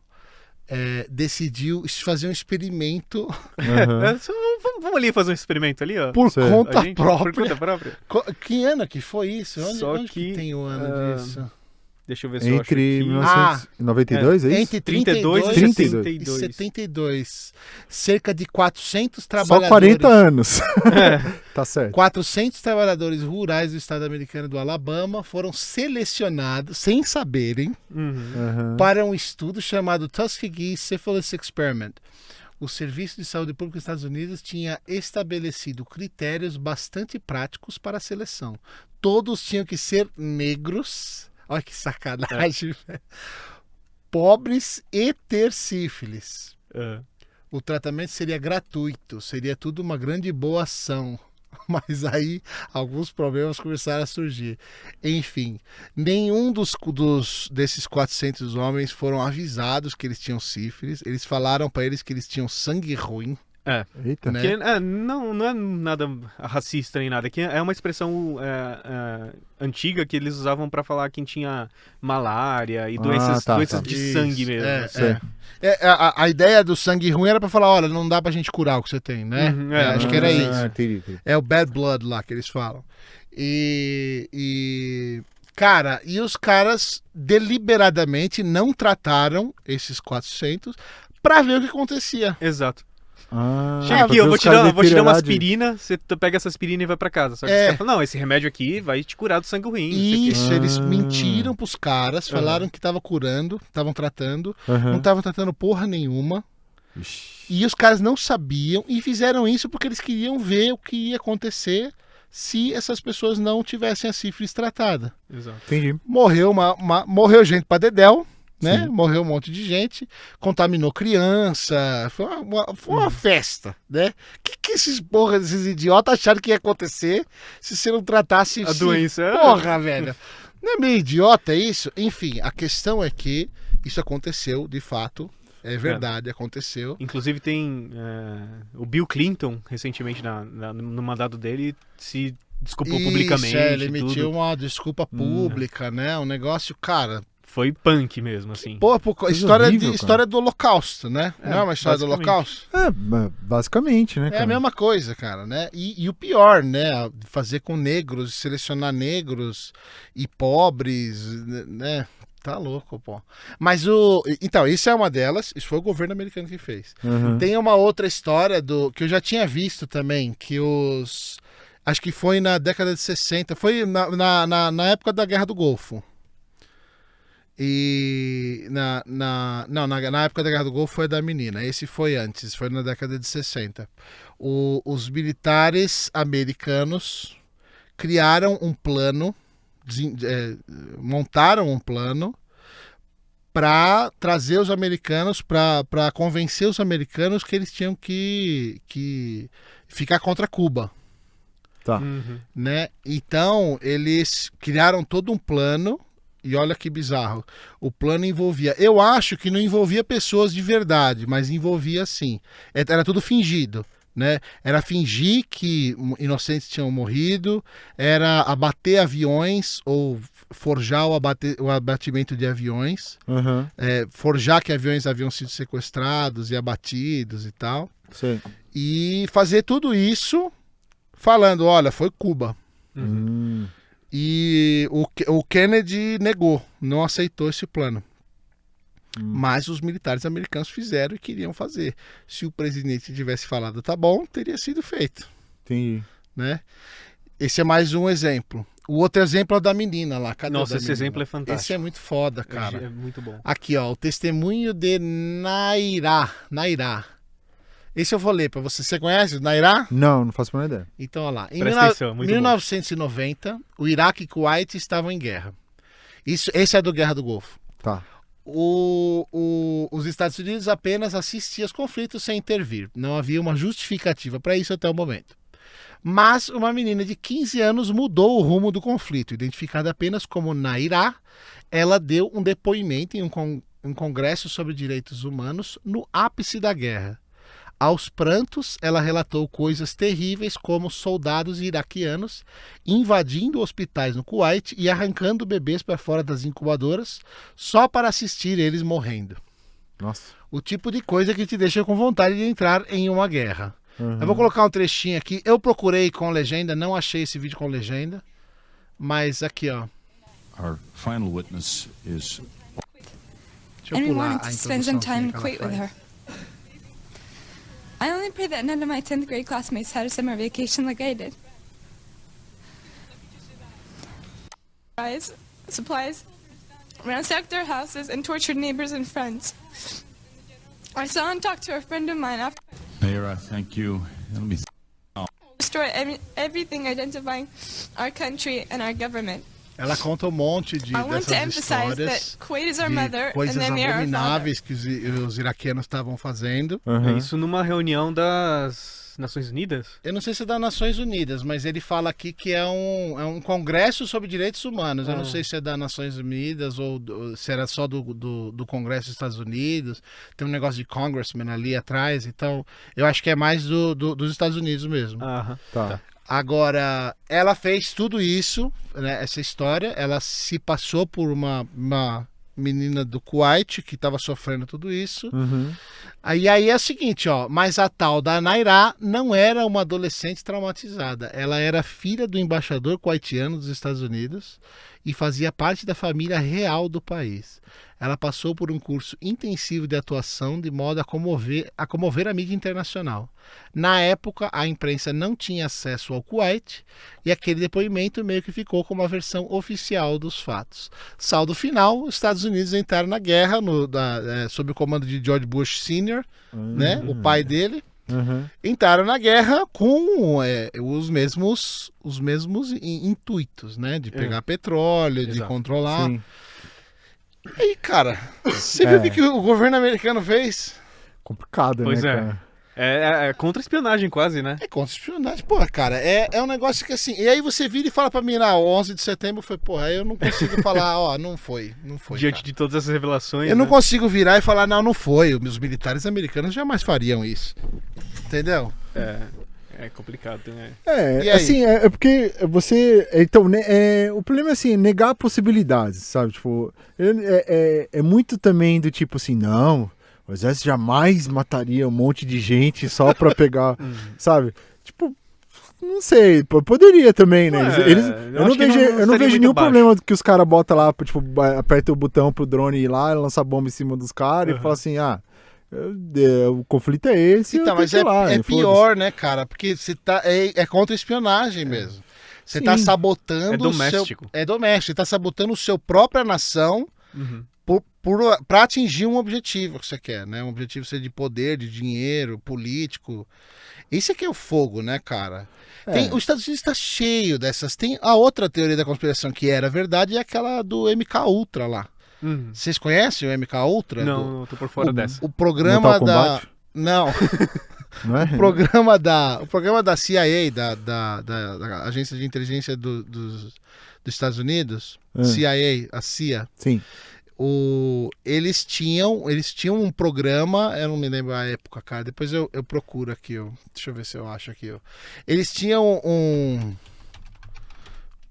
decidiu fazer um experimento Vamos ali fazer um experimento ali, ó. por Certo. conta Por própria. conta própria. Que ano que foi isso? Onde que que, tem o ano disso? Deixa eu ver se eu acho Entre aqui. 1992, é isso? Entre 32 32 e 32. e 72. Cerca de 400 Só trabalhadores. 40 anos. Tá certo. 400 trabalhadores rurais do estado americano do Alabama foram selecionados, sem saberem, Uhum. para um estudo chamado Tuskegee Syphilis Experiment. O Serviço de Saúde Pública dos Estados Unidos tinha estabelecido critérios bastante práticos para a seleção. Todos tinham que ser negros, olha que sacanagem, velho. Pobres e ter sífilis. O tratamento seria gratuito, seria tudo uma grande boa ação. Mas aí alguns problemas começaram a surgir. Enfim, nenhum desses 400 homens foram avisados que eles tinham sífilis. Eles falaram para eles que eles tinham sangue ruim. Eita. Né? Que, não é nada racista nem nada. Que é uma expressão antiga que eles usavam pra falar quem tinha malária e doenças de Isso, sangue mesmo. A ideia do sangue ruim era pra falar, olha, não dá pra gente curar o que você tem, né? Acho que era isso. Entendi. É o bad blood lá que eles falam. Cara, e os caras deliberadamente não trataram esses 400 pra ver o que acontecia. Exato. Chega aqui, eu vou te dar uma aspirina, você pega essa aspirina e vai pra casa. Só que os caras falam, não, esse remédio aqui vai te curar do sangue ruim. Isso, eles mentiram pros caras, falaram que tava curando, estavam tratando, não estavam tratando porra nenhuma. E os caras não sabiam e fizeram isso porque eles queriam ver o que ia acontecer se essas pessoas não tivessem a sífilis tratada. Exato. Entendi. Morreu gente pra dedéu. Né? Sim. Morreu um monte de gente, contaminou criança, foi uma festa, né? Que esses idiotas acharam que ia acontecer se você não tratasse a doença? Porra, velho. Não é meio idiota isso? Enfim, a questão é que isso aconteceu, de fato, é verdade, aconteceu. Inclusive tem o Bill Clinton, recentemente no mandato dele, se desculpou publicamente. Ele emitiu uma desculpa pública, né? Um negócio, cara... Foi punk mesmo, assim. Pô, história do Holocausto, né? Não é uma história do Holocausto? Basicamente, né, cara? É a mesma coisa, cara, né? E o pior, né? Fazer com negros, selecionar negros e pobres, né? Tá louco, pô. Mas então, isso é uma delas. Isso foi o governo americano que fez. Tem uma outra história que eu já tinha visto também, que acho que foi na década de 60, foi na época da Guerra do Golfo. E na época da Guerra do Golfo foi da menina. Esse foi antes, foi na década de 60. Os militares americanos criaram um plano, montaram um plano para trazer os americanos, para convencer os americanos que eles tinham que ficar contra Cuba. Tá. Né? Então eles criaram todo um plano. E olha que bizarro, o plano envolvia, eu acho que não envolvia pessoas de verdade, mas envolvia sim, era tudo fingido, né? Era fingir que inocentes tinham morrido, era abater aviões ou forjar o abatimento de aviões, forjar que aviões haviam sido sequestrados e abatidos e tal, Sim. E fazer tudo isso falando, olha, foi Cuba. E o Kennedy negou, não aceitou esse plano. Mas os militares americanos fizeram e queriam fazer. Se o presidente tivesse falado, tá bom, teria sido feito. Entendi. Né? Esse é mais um exemplo. O outro exemplo é o da menina lá. Cadê Nossa, esse exemplo é fantástico. Esse é muito foda, cara. É muito bom. Aqui, ó, o testemunho de Nairá. Esse eu vou ler pra você. Você conhece o Nairá? Não faço a menor ideia. Então, olha lá. Em Presta atenção, muito 1990, o Iraque e Kuwait estavam em guerra. Esse é do Guerra do Golfo. Tá. Os Estados Unidos apenas assistiam aos conflitos sem intervir. Não havia uma justificativa para isso até o momento. Mas uma menina de 15 anos mudou o rumo do conflito. Identificada apenas como Nairá, ela deu um depoimento em um congresso sobre direitos humanos no ápice da guerra. Aos prantos, ela relatou coisas terríveis como soldados iraquianos invadindo hospitais no Kuwait e arrancando bebês para fora das incubadoras só para assistir eles morrendo. Nossa. O tipo de coisa que te deixa com vontade de entrar em uma guerra. Eu vou colocar um trechinho aqui. Eu procurei com legenda, não achei esse vídeo com legenda. Mas aqui, ó. Our final witness is... Deixa eu pular a introdução que ela faz. I only pray that none of my 10th grade classmates had a summer vacation like I did. Supplies, ransacked their houses, and tortured neighbors and friends. I saw and talked to a friend of mine after. Mayor, thank you. Let me... Destroy everything identifying our country and our government. Ela conta um monte dessas histórias de coisas abomináveis que os iraquianos estavam fazendo. É isso numa reunião das Nações Unidas? Eu não sei se é das Nações Unidas, mas ele fala aqui que é um congresso sobre direitos humanos. Eu não sei se é das Nações Unidas ou se era só do Congresso dos Estados Unidos. Tem um negócio de congressman ali atrás, então eu acho que é mais dos Estados Unidos mesmo. Tá. Agora, ela fez tudo isso, né, essa história, ela se passou por uma menina do Kuwait que estava sofrendo tudo isso. Aí é o seguinte, ó, mas a tal da Nairá não era uma adolescente traumatizada, ela era filha do embaixador kuwaitiano dos Estados Unidos e fazia parte da família real do país. ela passou por um curso intensivo de atuação de modo a comover a mídia internacional. Na época, a imprensa não tinha acesso ao Kuwait e aquele depoimento meio que ficou como a versão oficial dos fatos. Saldo final, os Estados Unidos entraram na guerra sob o comando de George Bush Sr., né, o pai dele. Entraram na guerra com os mesmos intuitos, né, de pegar petróleo, de controlar. Sim. E, cara, você viu o que o governo americano fez? Complicado, Pois né, é. cara? É contra-espionagem quase, né? É contra-espionagem. Pô, cara, é um negócio que assim... E aí você vira e fala pra mim, o 11 de setembro foi, porra, aí eu não consigo falar, não foi, Diante cara. de todas essas revelações, Eu não né? consigo virar e falar, não foi. Os militares americanos jamais fariam isso. Entendeu? É complicado, né? E aí? Assim, é porque você... Então, o problema é assim, negar possibilidades, sabe? Tipo, é muito também do tipo assim, não, o exército jamais mataria um monte de gente só pra pegar, sabe? Tipo, não sei, poderia também, né? Eu não vejo nenhum problema que os caras botam lá, tipo, aperta o botão pro drone ir lá, lança bomba em cima dos caras e fala assim, o conflito é esse. Então, mas é pior, né, cara? Porque você tá, é contra-espionagem mesmo. Você tá sabotando. É doméstico. É doméstico. Você tá sabotando a sua própria nação pra atingir um objetivo que você quer, né? Um objetivo de poder, de dinheiro, político. Esse aqui é o fogo, né, cara? Os Estados Unidos está cheio dessas. Tem a outra teoria da conspiração que era verdade, é aquela do MK Ultra lá. Vocês conhecem o MK Ultra? Não, tô por fora dessa. O programa da... Kombat? Não. Não é? O programa da CIA, da Agência de Inteligência dos Estados Unidos, a CIA, Sim. eles tinham um programa, eu não me lembro a época, cara, depois eu procuro aqui, deixa eu ver se eu acho aqui. Eles tinham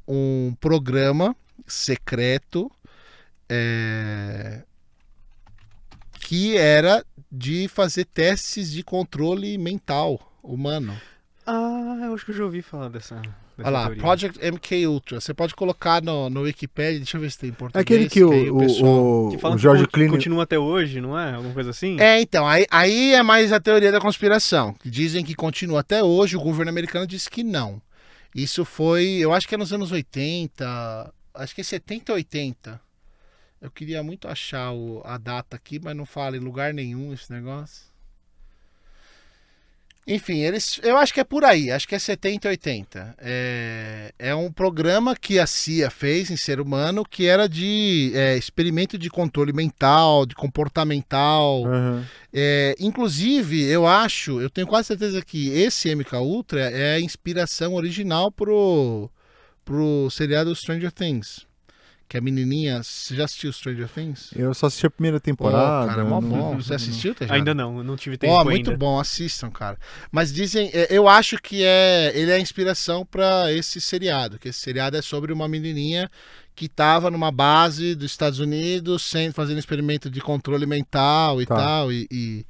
um programa secreto que era de fazer testes de controle mental humano. Eu acho que eu já ouvi falar dessa Olha lá, teoria. Project MK Ultra. Você pode colocar no Wikipedia, deixa eu ver se tem em português. Aquele que Que fala o George que Clooney... continua até hoje, não é? Alguma coisa assim? Então, aí é mais a teoria da conspiração. Que dizem que continua até hoje, o governo americano disse que não. Isso foi, eu acho que é nos anos 80, acho que é 70, 80. Eu queria muito achar a data aqui, mas não fala em lugar nenhum esse negócio. Enfim, eu acho que é por aí, acho que é 70, 80. É um programa que a CIA fez em ser humano, que era de experimento de controle mental, de comportamental. Inclusive, eu tenho quase certeza que esse MK Ultra é a inspiração original pro seriado Stranger Things. Que a menininha... Você já assistiu Stranger Things? Eu só assisti a primeira temporada. Cara, é mó bom. Você assistiu, Tejada? Ainda não tive tempo ainda. Muito bom, assistam, cara. Mas dizem... eu acho que ele é a inspiração pra esse seriado. Que esse seriado é sobre uma menininha que tava numa base dos Estados Unidos, fazendo experimento de controle mental e tal. E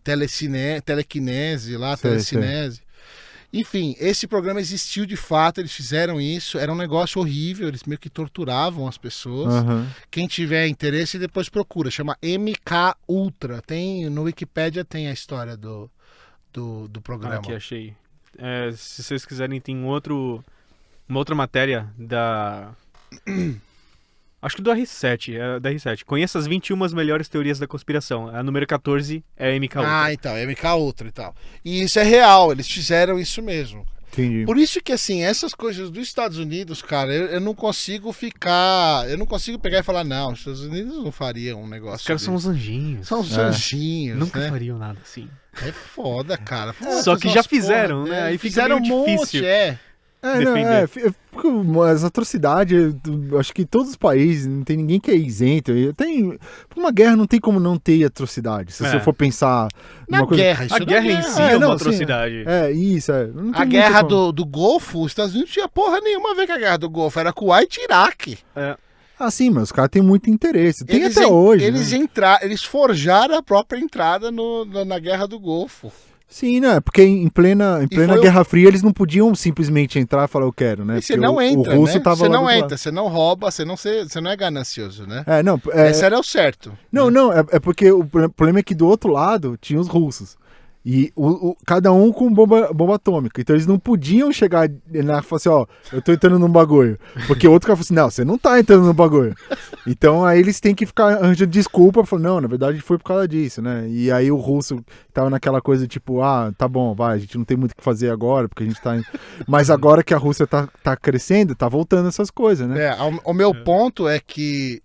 telecinese lá, telecinese. Enfim, esse programa existiu de fato, eles fizeram isso, era um negócio horrível, eles meio que torturavam as pessoas. Quem tiver interesse, depois procura, chama MK Ultra. No Wikipedia tem a história do programa. Aqui, achei. Se vocês quiserem, tem uma outra matéria da... Acho que do R7, da R7. Conheça as 21 melhores teorias da conspiração. A número 14 é MK Ultra. Então, é MK Ultra e tal. E isso é real, eles fizeram isso mesmo. Entendi. Por isso que, assim, essas coisas dos Estados Unidos, cara, eu não consigo ficar... Eu não consigo pegar e falar, não, os Estados Unidos não fariam um negócio Os caras são uns anjinhos. São os anjinhos, Nunca né? fariam nada assim. É foda, cara. Só que já fizeram, né? Aí fica fizeram meio difícil. As atrocidades, acho que todos os países, não tem ninguém que é isento. Uma guerra não tem como não ter atrocidade, se você for pensar... Na guerra, A guerra em si é uma atrocidade. Isso. Não tem a guerra do Golfo, os Estados Unidos não tinha porra nenhuma a ver com a guerra do Golfo, era Kuwait e Iraque. Sim, mas os caras têm muito interesse. Tem até hoje. Eles forjaram a própria entrada na guerra do Golfo. Sim, né? Porque em plena Guerra Fria eles não podiam simplesmente entrar e falar eu quero, né? E você não entra, o russo né? Tava você lá não do entra, lado. você não rouba, você não é ganancioso, né? Não, Esse era o certo. Não, é porque o problema é que do outro lado tinha os russos. E cada um com bomba atômica. Então eles não podiam chegar e falar assim, ó, eu tô entrando num bagulho. Porque o outro cara falou assim, não, você não tá entrando num bagulho. Então aí eles têm que ficar arranjando desculpa, falando, não, na verdade foi por causa disso, né? E aí o russo tava naquela coisa tipo, tá bom, vai, a gente não tem muito o que fazer agora, porque a gente tá... Mas agora que a Rússia tá crescendo, tá voltando essas coisas, né? O meu ponto é que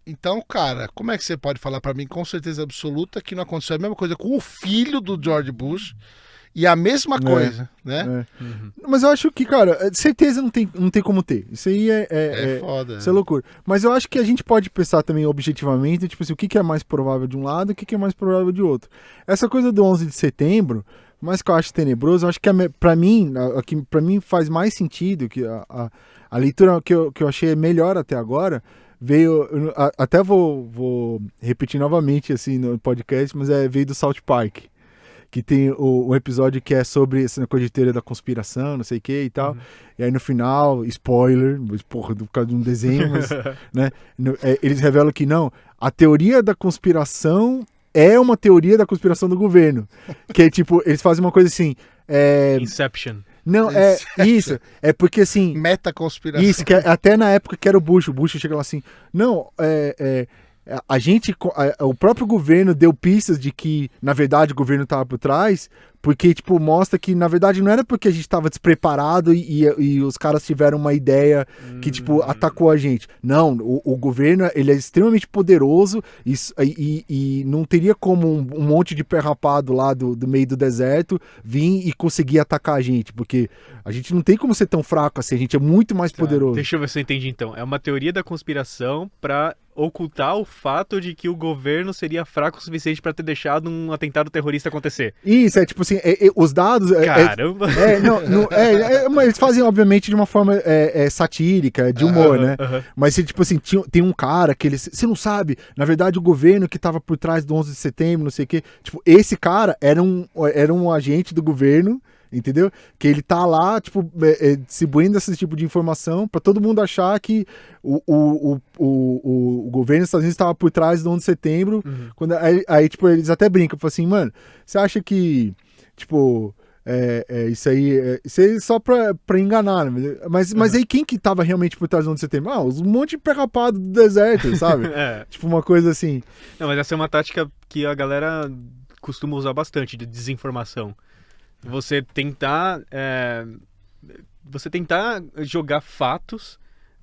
então, cara, como é que você pode falar pra mim com certeza absoluta que não aconteceu a mesma coisa com o filho do George Bush e a mesma coisa, né? Mas eu acho que, cara, certeza não tem como ter. Isso aí É foda. Isso é loucura. Mas eu acho que a gente pode pensar também objetivamente, tipo assim, o que é mais provável de um lado e o que é mais provável de outro. Essa coisa do 11 de setembro, mas que eu acho tenebroso, eu acho que pra mim faz mais sentido, que a leitura que eu achei melhor até agora, veio, até vou repetir novamente assim no podcast, mas veio do South Park, que tem um episódio que é sobre essa coisa de teoria da conspiração, não sei o que e tal, e aí no final, spoiler, porra, por causa de um desenho, mas, né, eles revelam que não, a teoria da conspiração é uma teoria da conspiração do governo, que é tipo, eles fazem uma coisa assim, Inception. Não, isso. É porque assim. Metaconspiração. Isso, que até na época que era o Bush chega lá assim. Não, a gente. O próprio governo deu pistas de que, na verdade, o governo estava por trás. Porque, tipo, mostra que, na verdade, não era porque a gente estava despreparado e os caras tiveram uma ideia que, tipo, atacou a gente. Não, o governo, ele é extremamente poderoso e não teria como um monte de pé rapado lá do meio do deserto vir e conseguir atacar a gente. Porque a gente não tem como ser tão fraco assim, a gente é muito mais poderoso. Deixa eu ver se eu entendi, então. É uma teoria da conspiração pra ocultar o fato de que o governo seria fraco o suficiente pra ter deixado um atentado terrorista acontecer. Isso, é tipo assim, os dados... Caramba! Mas eles fazem, obviamente, de uma forma satírica, de humor, né? Mas, tipo assim, tem um cara que você não sabe, na verdade, o governo que tava por trás do 11 de setembro, não sei o quê, tipo, esse cara era um agente do governo, entendeu? Que ele tá lá, tipo, distribuindo esse tipo de informação pra todo mundo achar que o governo dos Estados Unidos estava por trás do 11 de setembro. Quando, aí, tipo, eles até brincam, falam assim, mano, você acha que, tipo, isso aí só pra enganar, né? Mas aí quem que tava realmente por trás do 11 de setembro? Um monte de pé rapado do deserto, sabe? Tipo, uma coisa assim. Não, mas essa é uma tática que a galera costuma usar bastante, de desinformação. Você tentar jogar fatos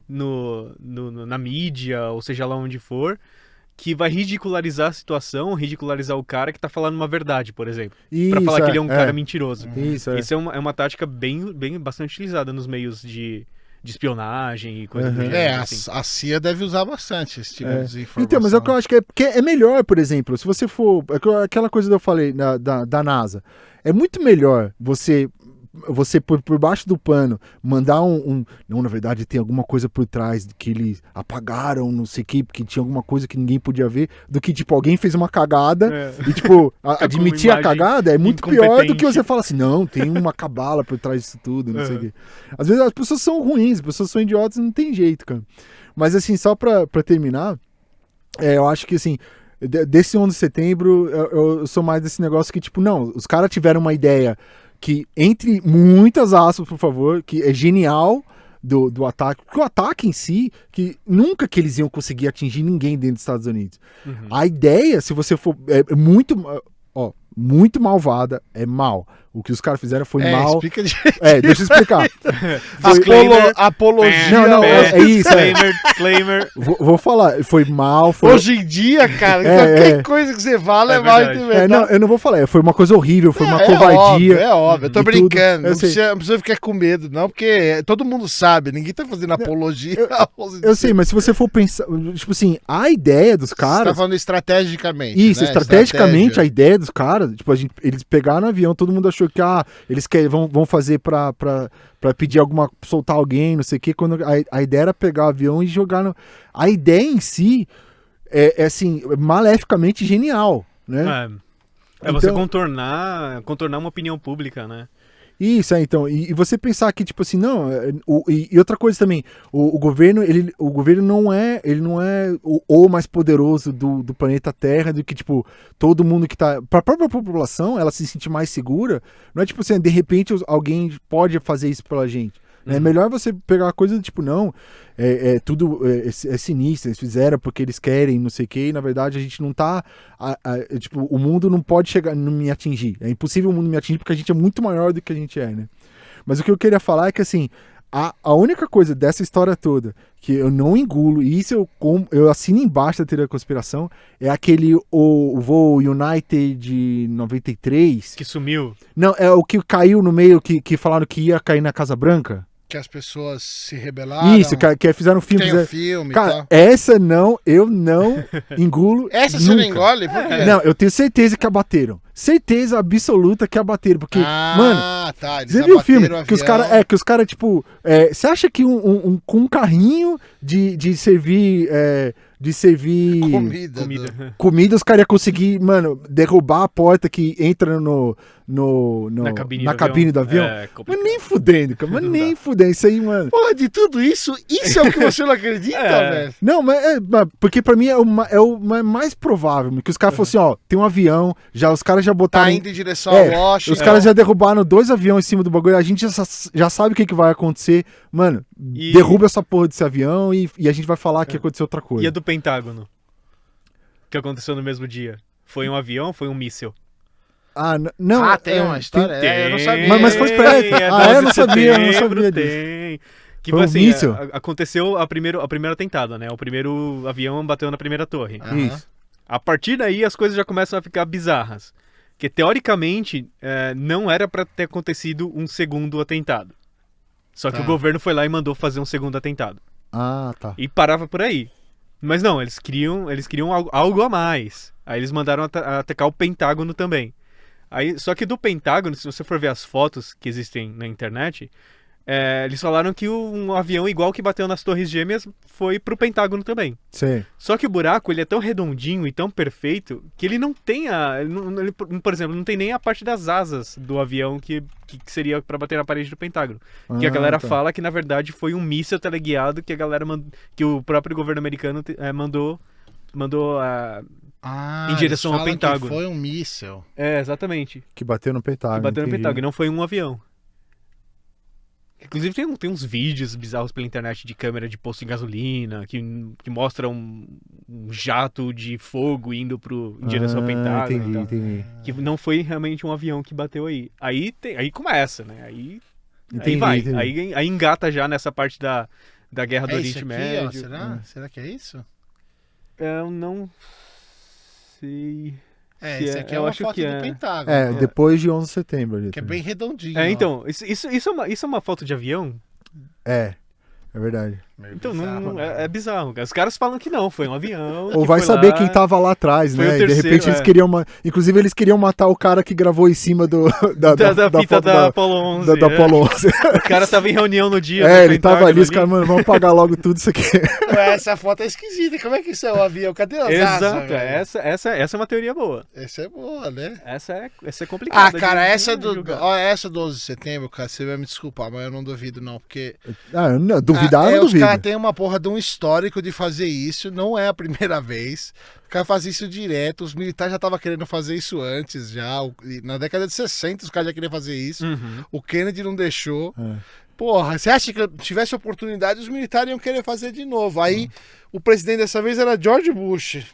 na mídia, ou seja lá onde for, que vai ridicularizar a situação, ridicularizar o cara que tá falando uma verdade, por exemplo. Pra falar que ele é um cara mentiroso. Isso é uma tática bastante utilizada nos meios de espionagem e coisas do gênero. Assim. A CIA deve usar bastante esse tipo de desinformação. Então, mas é o que eu acho que é melhor, por exemplo, se você for... Aquela coisa que eu falei da NASA. É muito melhor você por baixo do pano, mandar não, na verdade tem alguma coisa por trás que eles apagaram, não sei o que, porque tinha alguma coisa que ninguém podia ver, do que, tipo, alguém fez uma cagada e, tipo, admitir a cagada é muito pior do que você falar assim, não, tem uma cabala por trás disso tudo, não sei o que. Às vezes as pessoas são ruins, as pessoas são idiotas, não tem jeito, cara. Mas, assim, só pra terminar, eu acho que, assim, desse 11 de setembro, eu sou mais desse negócio que, tipo, não, os caras tiveram uma ideia que, entre muitas aspas, por favor, que é genial do ataque, porque o ataque em si, que nunca que eles iam conseguir atingir ninguém dentro dos Estados Unidos. A ideia, se você for, muito malvada, é mal. O que os caras fizeram foi mal. Explica deixa eu explicar. Apologia. Não, é isso. Disclaimer. Vou falar, foi mal. Hoje em dia, cara, qualquer coisa que você fala é mal interpretado. Não, eu não vou falar, foi uma coisa horrível, foi uma covardia. É óbvio, eu tô brincando. Não precisa ficar com medo, não, porque todo mundo sabe, ninguém tá fazendo apologia. Eu sei, mas se você for pensar, tipo assim, a ideia dos caras... Você tá falando estrategicamente. Isso, né? Estrategicamente, a ideia dos caras, tipo, eles pegaram o avião, todo mundo achou que eles vão fazer pra pedir soltar alguém, não sei o que, quando a ideia era pegar o avião e jogar a ideia em si é assim, maleficamente genial, né? É você contornar uma opinião pública, né? Isso, então, e você pensar que, tipo assim, não, e outra coisa também, o governo, o governo não é o mais poderoso do planeta Terra, do que, tipo, todo mundo que tá, pra própria população, ela se sentir mais segura, não é tipo assim, de repente alguém pode fazer isso pela gente. É melhor você pegar uma coisa do tipo, não, tudo é sinistro, eles fizeram porque eles querem, não sei o que, e na verdade a gente não tá, tipo, o mundo não pode chegar, não me atingir, é impossível o mundo me atingir porque a gente é muito maior do que a gente é, né? Mas o que eu queria falar é que, assim, a única coisa dessa história toda que eu não engulo, e isso eu assino embaixo da teoria da conspiração, é aquele o voo United de 93. Que sumiu. Não, é o que caiu no meio, que falaram que ia cair na Casa Branca. Que as pessoas se rebelaram. Isso, que fizeram um filme. Tem um filme cara, e tal. essa eu não engulo. Essa nunca. você não engole? Por quê? Não, eu tenho certeza que abateram. Certeza absoluta que abateram. Porque, mano, tá, eles você viu o filme? abateram Que os caras, tipo. Você acha que com um carrinho de servir. De servir comida, os caras iam conseguir, mano, derrubar a porta que entra na cabine do avião. Mas nem fudendo, cara. Mas nem fudendo. Isso aí, mano. Porra, de tudo isso, isso é o que você não acredita, velho? Não, mas porque pra mim é o mais provável. Que os caras falaram assim, ó, tem um avião, os caras já botaram. Tá indo em direção ao Washington. Os caras já derrubaram 2 aviões em cima do bagulho. A gente já sabe o que vai acontecer. Mano, derruba essa porra desse avião e a gente vai falar que aconteceu outra coisa. E a do Pentágono? Que aconteceu no mesmo dia? Foi um avião, foi um míssil? Não. Tem uma história? Eu não sabia. Mas foi perto. Eu não sabia disso. Que foi assim, aconteceu a primeira tentada, né? O primeiro avião bateu na primeira torre. Isso. A partir daí as coisas já começam a ficar bizarras. Porque teoricamente não era pra ter acontecido um segundo atentado. Só que o governo foi lá e mandou fazer um segundo atentado. Tá. E parava por aí. Mas não, eles queriam algo a mais. Aí eles mandaram atacar o Pentágono também. Aí, só que do Pentágono, se você for ver as fotos que existem na internet, eles falaram que um avião igual que bateu nas Torres Gêmeas foi pro Pentágono também. Sim. Só que o buraco, ele é tão redondinho e tão perfeito que ele não tem ele, por exemplo, não tem nem a parte das asas do avião que seria pra bater na parede do Pentágono. Que a galera fala que na verdade foi um míssil teleguiado que a galera que o próprio governo americano mandou em direção ao Pentágono. Que foi um míssil. Exatamente. Que bateu no Pentágono. E não foi um avião. Inclusive tem uns vídeos bizarros pela internet de câmera de posto de gasolina que mostram um jato de fogo indo em direção ao Pentágono. Entendi. Que não foi realmente um avião que bateu aí. Aí começa, né? Aí vai. Entendi. Aí engata já nessa parte da guerra do Oriente aqui, Médio. Será que é isso? Eu não sei. Esse aqui é uma foto do Pentágono. Depois de 11 de setembro. Ali, que é bem redondinho. Então, isso é uma foto de avião? É verdade. Então é bizarro. Os caras falam que não, foi um avião. Ou vai saber quem tava lá atrás, né? De repente eles queriam inclusive eles queriam matar o cara que gravou em cima da fita da Apollo 11. Da Apollo 11. O cara tava em reunião no dia. Ele tava ali, os caras, mano, vamos apagar logo tudo isso aqui. Essa foto é esquisita. Como é que isso é um avião? Cadê as asas? Exato, essa é uma teoria boa. Essa é boa, né? Essa é complicada. Cara, essa do 11 de setembro, cara, você vai me desculpar, mas eu não duvido não, porque... Duvidar eu não duvido. Os caras têm uma porra de um histórico de fazer isso, não é a primeira vez. O cara faz isso direto, os militares já estavam querendo fazer isso antes, já. Na década de 60 os caras já queriam fazer isso. O Kennedy não deixou. Porra, você acha que tivesse oportunidade, os militares iam querer fazer de novo. Aí o presidente dessa vez era George Bush.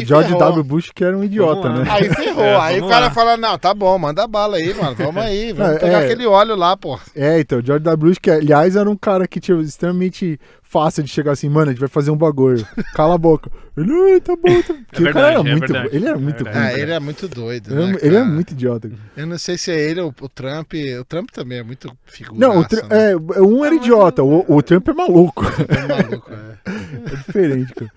George W. Bush que era um idiota, né? Aí ferrou. Aí o cara fala, não, tá bom, manda bala aí, mano. Vamos aí, vamos pegar aquele óleo lá, pô. Então, George W. Bush, que aliás era um cara que tinha extremamente fácil de chegar assim, mano, a gente vai fazer um bagulho. Cala a boca. Ele, tá bom. Porque o cara era muito. Ele era muito ruim. Ele é muito doido. Ele é muito idiota. Eu não sei se é ele ou o Trump. O Trump também é muito figuraça. Não, um era idiota, o Trump é maluco. É diferente, cara.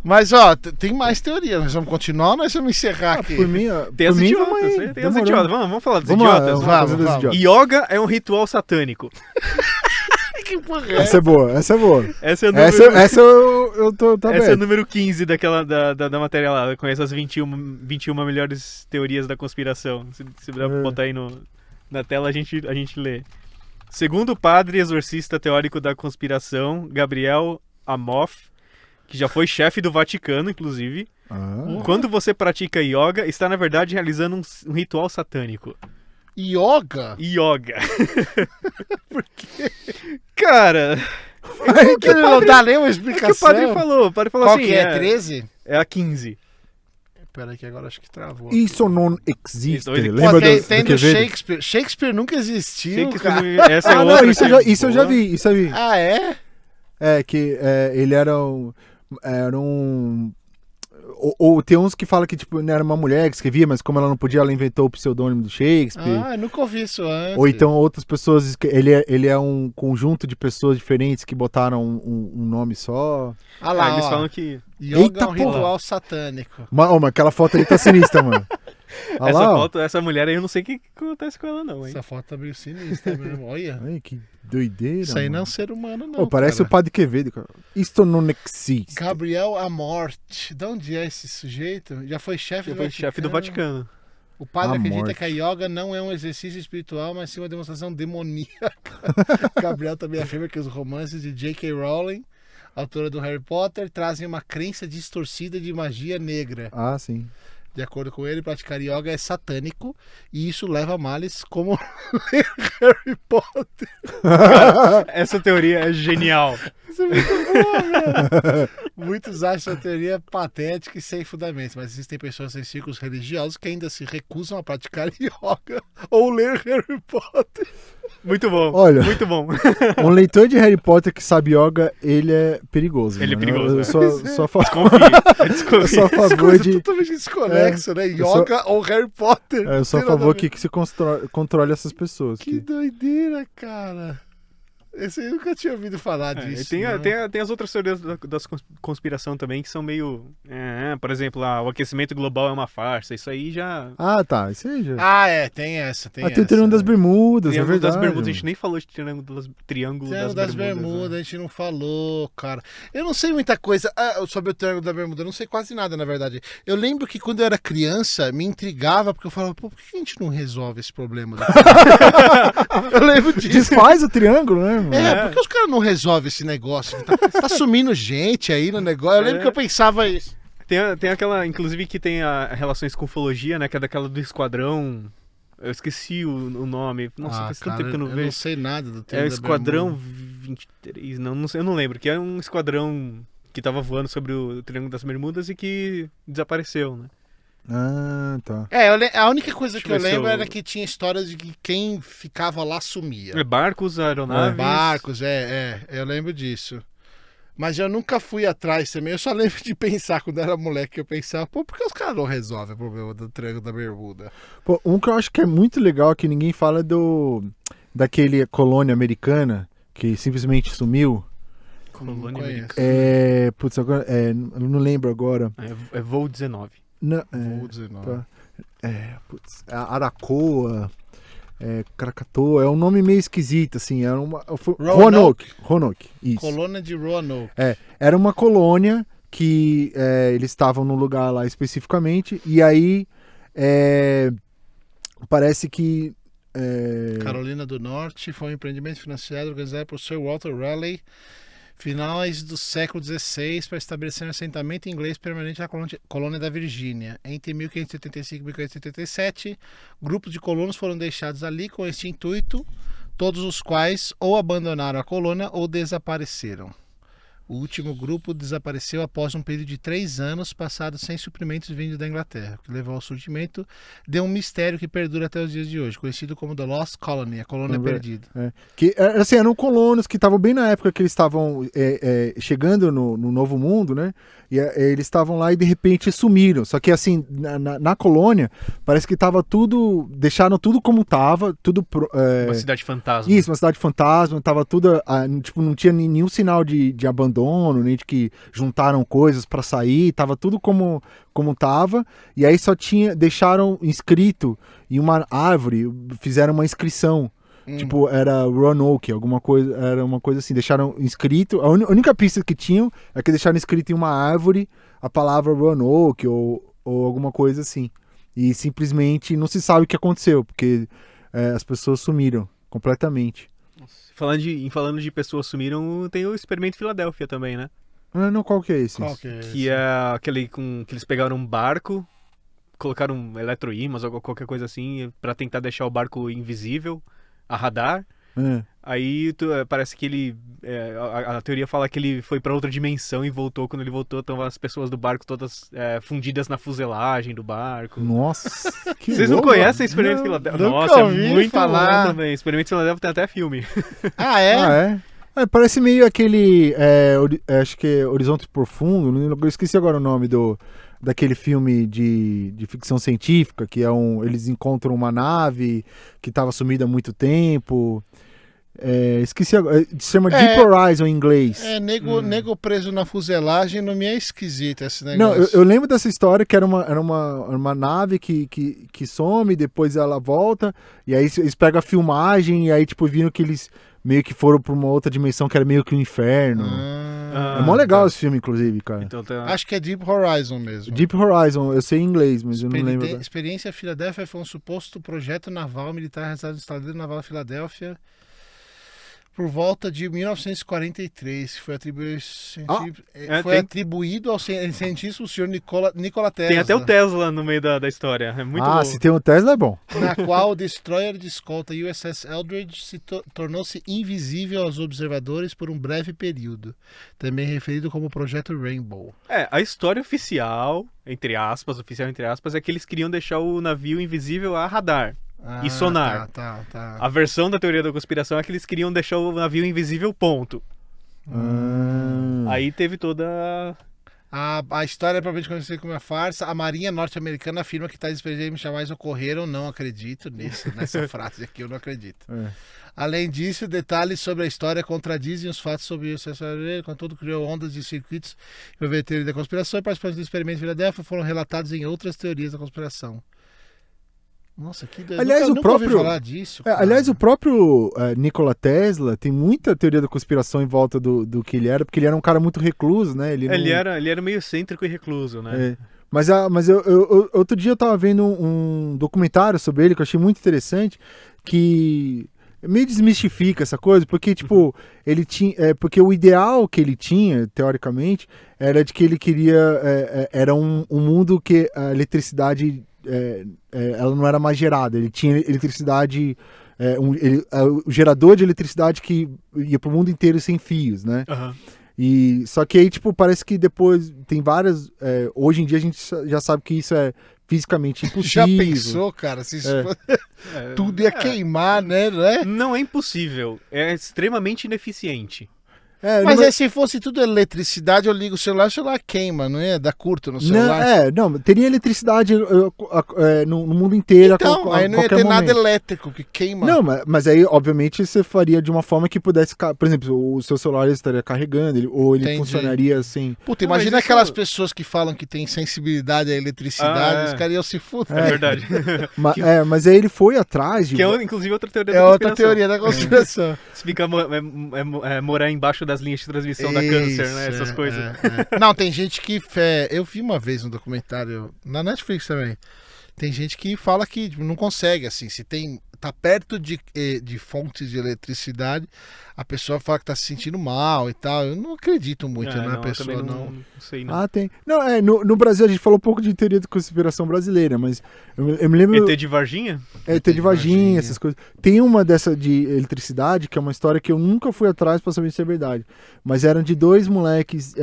Mas, ó, tem mais teoria. Nós vamos continuar ou nós vamos encerrar aqui? Por mim, tem as idiotas. Vamos falar dos idiotas. Vamos. Yoga é um ritual satânico. Que porra é Essa é boa, essa é boa. Essa é o número, Essa eu tô tá essa é o aberto. número 15 da matéria lá. Eu conheço as 21 melhores teorias da conspiração. Se puder botar aí na tela, a gente lê. Segundo o padre exorcista teórico da conspiração, Gabriel Amoff, que já foi chefe do Vaticano, inclusive, quando você pratica yoga, está na verdade realizando um ritual satânico. Yoga? Yoga. Por quê? Cara, Que não dá nem uma é explicação. que o padre falou. O padre falou Qual assim, que é? 13? É a 15. Peraí que agora acho que travou. Isso não existe. Isso, ele- Lembra tem do do Quevedo? Shakespeare. Shakespeare nunca existiu, Shakespeare cara. não- essa é outra Não, isso eu já boa. vi, isso eu vi. Ah, é? É, que ele era um... Ou tem uns que falam que tipo, não era uma mulher que escrevia, mas como ela não podia, ela inventou o pseudônimo do Shakespeare. Ah, eu nunca ouvi isso antes. Ou então outras pessoas... Ele é um conjunto de pessoas diferentes que botaram um nome só. Ah lá, Eles ó. falam que Yoga Eita, é um porra. ritual satânico. Mas aquela foto ali tá sinistra, mano. Olha essa lá, ó. foto, essa mulher aí, eu não sei o que acontece com ela não, hein? Essa foto tá meio sinistra mesmo. Olha. Ai, que doideira. Isso aí não é um mano. ser humano, não. Pô, parece cara. o Padre Quevedo, cara. Isto não existe. Gabriel Amorte. De onde é esse sujeito? Já foi chefe Já do foi Vaticano. chefe do Vaticano. O padre acredita Amorte. que a yoga não é um exercício espiritual, mas sim uma demonstração demoníaca. Gabriel também afirma que os romances de J.K. Rowling, autora do Harry Potter, trazem uma crença distorcida de magia negra. Ah, sim. De acordo com ele, praticar yoga é satânico e isso leva a males como ler Harry Potter. Essa teoria é genial. Isso é muito bom, velho. Muitos acham a teoria patética e sem fundamentos, mas existem pessoas em círculos religiosos que ainda se recusam a praticar yoga ou ler Harry Potter. Muito bom. Olha. Muito bom. Um leitor de Harry Potter que sabe yoga, ele é perigoso. Ele é mano. perigoso, Eu é. sou a favor. Confie. Eu sou a favor Coisa de. totalmente desconexa, né? eu sou- Yoga ou Harry Potter. Eu sou a Tem nada favor ver. que se controle essas pessoas. Que doideira, cara. Esse aí eu nunca tinha ouvido falar É, disso. tem, não. tem as outras teorias das conspiração também que são meio. Por exemplo, o aquecimento global é uma farsa. Isso aí já. Ah, tá. Isso aí já. Ah, é, tem essa. Tem Tem o Triângulo das Bermudas, é Triângulo verdade. das Bermudas. A gente nem falou de Triângulo Triângulo das das Bermudas. Bermudas, né? a gente não falou, cara. Eu não sei muita coisa sobre o Triângulo da Bermuda, eu não sei quase nada, na verdade. Eu lembro que quando eu era criança, me intrigava, porque eu falava, pô, por que a gente não resolve esse problema? Eu lembro disso. Desfaz o triângulo, né, mano? Por que os caras não resolvem esse negócio? Tá sumindo gente aí no negócio. Eu lembro que eu pensava isso. Tem aquela, inclusive, que tem relações com ufologia, né? Que é daquela do esquadrão. Eu esqueci o nome. Nossa, faz tanto tempo que eu não Eu não vejo. sei nada do É o Triângulo da Esquadrão Bermuda. 23. Não sei, eu não lembro. Que é um esquadrão que tava voando sobre o Triângulo das Bermudas e que desapareceu, né? Ah, tá. A única coisa Deixa que eu eu ver se lembro eu- era que tinha histórias de que quem ficava lá sumia. Barcos, aeronaves. Barcos, eu lembro disso. Mas eu nunca fui atrás também, eu só lembro de pensar, quando eu era moleque, eu pensava, pô, por que os caras não resolvem o problema do Triângulo da Bermuda? Pô, um que eu acho que é muito legal, que ninguém fala daquele colônia americana que simplesmente sumiu. Colônia Não conheço. americana. Putz, agora. Eu não lembro agora. É voo 19. Não, Vou dizer não. tá. Aracoa. Krakatoa, é um nome meio esquisito, assim. Era Roanoke, isso. Colônia de Roanoke. Era uma colônia que eles estavam num lugar lá especificamente, e aí parece que. Carolina do Norte foi um empreendimento financiado organizado por Sir Walter Raleigh, finais do século XVI, para estabelecer um assentamento inglês permanente na colônia da Virgínia. Entre 1575 e 1577, grupos de colonos foram deixados ali com este intuito, todos os quais ou abandonaram a colônia ou desapareceram. O último grupo desapareceu após um período de 3 anos passados sem suprimentos vindos da Inglaterra, o que levou ao surgimento de um mistério que perdura até os dias de hoje, conhecido como The Lost Colony, a colônia perdida. Que assim, eram colonos que estavam bem na época que eles estavam chegando no Novo Mundo, né? E eles estavam lá e de repente sumiram. Só que assim, na colônia, parece que tava tudo. Deixaram tudo como tava, tudo. Uma cidade fantasma. Isso, uma cidade fantasma, tava tudo. Tipo, não tinha nenhum sinal de abandono, nem de que juntaram coisas pra sair, tava tudo como tava. E aí só deixaram inscrito em uma árvore, fizeram uma inscrição Tipo, era Roanoke, alguma coisa, era uma coisa assim, deixaram escrito, a única pista que tinham é que deixaram escrito em uma árvore a palavra Roanoke ou alguma coisa assim. E simplesmente não se sabe o que aconteceu, porque as pessoas sumiram completamente. Falando de pessoas sumiram, tem o Experimento Filadélfia também, né? Não, qual que é esse? Que é aquele que eles pegaram um barco, colocaram eletroímãs ou qualquer coisa assim pra tentar deixar o barco invisível a radar. Aí parece que ele a teoria fala que ele foi pra outra dimensão e voltou. Quando ele voltou, estavam as pessoas do barco todas fundidas na fuselagem do barco. Nossa, que Vocês não conhecem o Experimento Filadélfia? Nossa, é muito falar também. Experimento Filadélfia tem até filme. Ah, é? Parece meio aquele acho que é Horizonte Profundo, eu esqueci agora o nome daquele filme de ficção científica, que eles encontram uma nave que estava sumida há muito tempo. Esqueci agora, se chama Deep Horizon em inglês. Nego preso na fuselagem, não me é esquisito esse negócio. Não, eu lembro dessa história que era uma nave que some, depois ela volta, e aí eles pegam a filmagem, e aí tipo viram que eles meio que foram pra uma outra dimensão que era meio que o inferno. É mó legal esse filme, inclusive, cara. Então, acho que é Deep Horizon mesmo. Deep Horizon, eu sei em inglês, mas eu não lembro. Experiência Filadélfia foi um suposto projeto naval militar realizado no Estado Naval da Filadélfia por volta de 1943, que foi atribuído ao cientista o senhor Nikola Tesla. Tem até o Tesla no meio da história, é muito louco. Se tem o Tesla é bom. Na qual o destroyer de escolta USS Eldridge tornou-se invisível aos observadores por um breve período, também referido como Projeto Rainbow. A história oficial, entre aspas, é que eles queriam deixar o navio invisível a radar. E sonar. Tá. A versão da teoria da conspiração é que eles queriam deixar o navio invisível, ponto. Aí teve toda... A história é provavelmente conhecida como uma farsa. A Marinha Norte-Americana afirma que tais experiências jamais ocorreram. Não acredito nessa frase aqui, eu não acredito. Além disso, detalhes sobre a história contradizem os fatos sobre o CSR, contudo criou ondas de circuitos envolvendo a teoria da conspiração e participantes do Experimento Filadélfia foram relatados em outras teorias da conspiração. Nossa, que doido. Aliás, nunca ouvi falar disso. Aliás, o próprio Nikola Tesla tem muita teoria da conspiração em volta do que ele era, porque ele era um cara muito recluso, né? Ele era meio excêntrico e recluso, né? Mas eu outro dia eu tava vendo um documentário sobre ele que eu achei muito interessante, que meio desmistifica essa coisa, porque, tipo, ele tinha. Porque o ideal que ele tinha, teoricamente, era de que ele queria. Era um mundo que a eletricidade. Ela não era mais gerada, ele tinha eletricidade, o gerador de eletricidade que ia pro mundo inteiro sem fios, né? Só que aí, tipo, parece que depois tem várias. Hoje em dia a gente já sabe que isso é fisicamente impossível. Já pensou, cara? Se isso tudo ia queimar, né? Não é impossível, é extremamente ineficiente. Mas se fosse tudo eletricidade, eu ligo o celular queima, não ia dar curto no celular? Não, teria eletricidade no mundo inteiro. Então, aí não ia ter nada elétrico que queima. Não, mas aí, obviamente, você faria de uma forma que pudesse... Por exemplo, o seu celular estaria carregando, ou ele funcionaria assim... Puta, imagina aquelas pessoas que falam que tem sensibilidade à eletricidade, os caras iam se fuder. É verdade. Mas aí ele foi atrás de... Que é, inclusive, outra teoria da conspiração. Outra teoria da conspiração. Você fica morar embaixo das linhas de transmissão da câncer, né? Essas coisas. Não, tem gente que... Eu vi uma vez um documentário na Netflix também. Tem gente que fala que não consegue, assim, se tá perto de fontes de eletricidade, a pessoa fala que tá se sentindo mal e tal. Eu não acredito muito na pessoa, não sei, não. Tem. Não, no Brasil a gente falou um pouco de teoria de conspiração brasileira, mas eu me lembro... ET de Varginha? ET de Varginha, essas coisas. Tem uma dessa de eletricidade, que é uma história que eu nunca fui atrás pra saber se é verdade. Mas eram de dois moleques...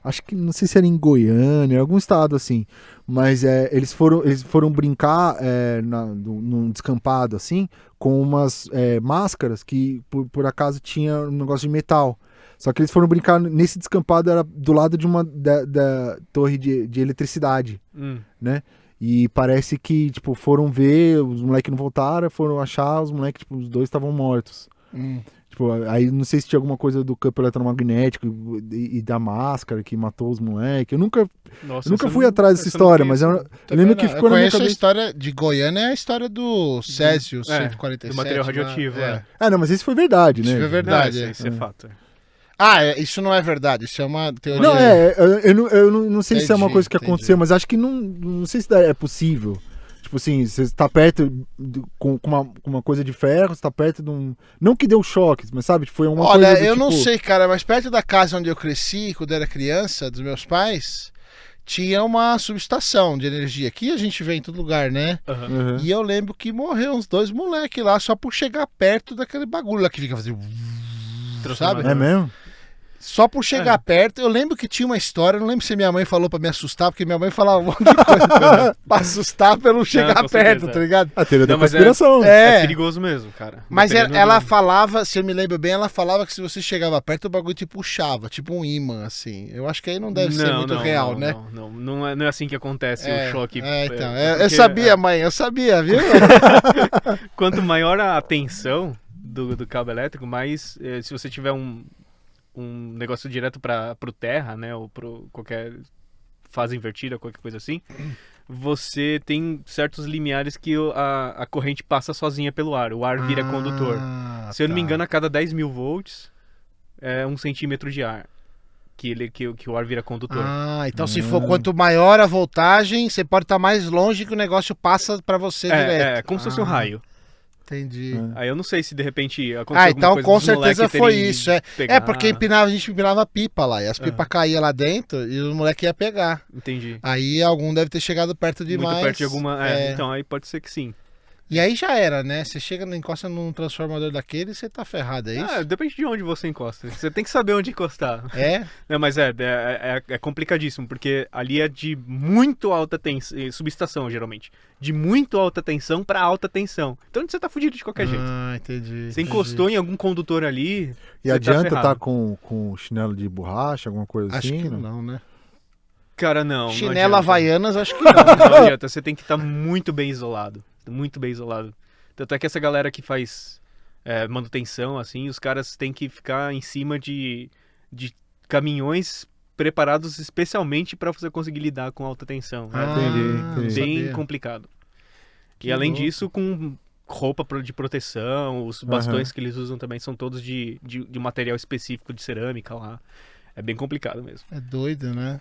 Acho que, não sei se era em Goiânia, algum estado assim, mas eles foram brincar num descampado assim, com umas máscaras que por acaso tinha um negócio de metal. Só que eles foram brincar nesse descampado, era do lado de uma da torre de eletricidade, né? E parece que, tipo, foram ver, os moleques não voltaram, foram achar, os moleques, tipo, os dois estavam mortos. Tipo, aí não sei se tinha alguma coisa do campo eletromagnético e da máscara que matou os moleques. Eu nunca fui atrás dessa história, mas eu lembro que ficou na minha cabeça. A história de Goiânia é a história do Césio 147. Do material radioativo, Não, mas isso foi verdade, né? Isso é verdade. Não, isso é fato. Isso não é verdade, isso é uma teoria. Não, eu não sei se é uma coisa que aconteceu, mas acho que não sei se é possível. Tipo assim, você tá perto com uma coisa de ferro, você tá perto de um... Não que deu choque, mas sabe, foi uma coisa Olha, do, eu tipo... não sei, cara, mas perto da casa onde eu cresci, quando era criança, dos meus pais, tinha uma subestação de energia. Aqui a gente vê em todo lugar, né? Uhum. E eu lembro que morreu uns 2 moleques lá só por chegar perto daquele bagulho lá que fica fazendo... Sabe? É mesmo? Só por chegar perto, eu lembro que tinha uma história, não lembro se minha mãe falou pra me assustar, porque minha mãe falava um monte de coisa pra assustar pra eu não chegar perto, certeza, tá ligado? A teoria da mas conspiração. É perigoso mesmo, cara. Mas Dependendo ela do- falava, se eu me lembro bem, ela falava que se você chegava perto, o bagulho te puxava, tipo um imã, assim. Eu acho que aí não deve ser muito real, né? Não é assim que acontece o choque. Então, porque, eu sabia, mãe, eu sabia, viu? Quanto maior a tensão do cabo elétrico, mais se você tiver um negócio direto pro terra, né, ou pro qualquer fase invertida, qualquer coisa assim, você tem certos limiares que a corrente passa sozinha pelo ar, o ar vira condutor. Se eu não me engano, a cada 10 mil volts é 1 centímetro de ar que o ar vira condutor. Então se for quanto maior a voltagem, você pode estar mais longe que o negócio passa pra você direto. É como se fosse um raio. Entendi. Aí eu não sei se de repente aconteceu alguma Então coisa com dos moleques certeza foi terem isso. É pegado. porque a gente empinava pipa lá, e as pipas caíam lá dentro e o moleque ia pegar. Entendi. Aí algum deve ter chegado perto demais. Muito perto de alguma... Então aí pode ser que sim. E aí já era, né? Você chega, encosta num transformador daquele e você tá ferrado, é isso? Depende de onde você encosta. Você tem que saber onde encostar. É? Não, mas é complicadíssimo, porque ali é de muito alta tensão, subestação geralmente, de muito alta tensão para alta tensão. Então você tá fudido de qualquer jeito. Entendi. Você encostou em algum condutor ali, E você adianta tá tá ferrado. com chinelo de borracha, alguma coisa Acho assim? que não, né? Cara, não. Chinelo não adianta. Havaianas, acho que não. Não adianta, você tem que estar muito bem isolado. Muito bem isolado. Tanto é que essa galera que faz manutenção, assim, os caras têm que ficar em cima de caminhões preparados especialmente para você conseguir lidar com alta tensão. Entendi. Bem complicado. Que E além louco. disso, com roupa de proteção, os bastões que eles usam também são todos de material específico de cerâmica lá. É bem complicado mesmo. É doido, né?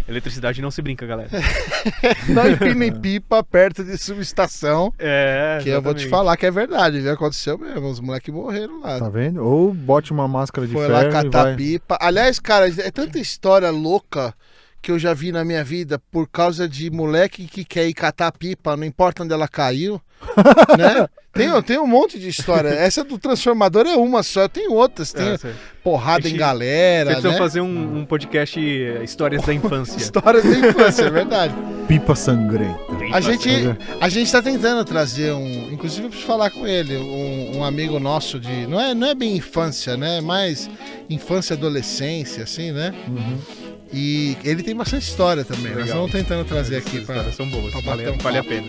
Eletricidade não se brinca, galera. Não empinem pipa perto de subestação. Que eu vou te exatamente. falar que é verdade, viu? Aconteceu mesmo. Os moleques morreram lá. Tá vendo? Ou bote uma máscara de Foi ferro lá e catar vai... pipa. Aliás, cara, é tanta história louca que eu já vi na minha vida por causa de moleque que quer ir catar pipa, não importa onde ela caiu, né? Tem um monte de história. Essa do transformador é uma só, eu tenho outras. Tem porrada em galera, Vocês precisam né? fazer um podcast Histórias da Infância. História da infância, é verdade. Pipa sangrenta. A gente tá tentando trazer inclusive eu preciso falar com ele, um amigo nosso de... Não é bem infância, né? Mais infância e adolescência, assim, né? E ele tem bastante história também. Nós estamos tentando trazer aqui pra... Histórias são boas, pra vale bater um a papo. pena.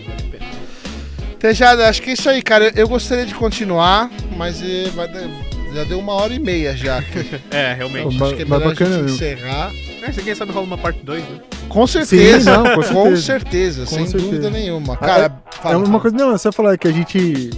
Tejada, acho que é isso aí, cara. Eu gostaria de continuar, mas já deu 1h30 já. Realmente. Acho que é Mas melhor a bacana, gente viu? encerrar. Você quem sabe rola uma parte 2, né? Com certeza, Sim, não, com com certeza. certeza, Com sem certeza. dúvida nenhuma. Cara, É uma coisa, não, é só falar que a gente...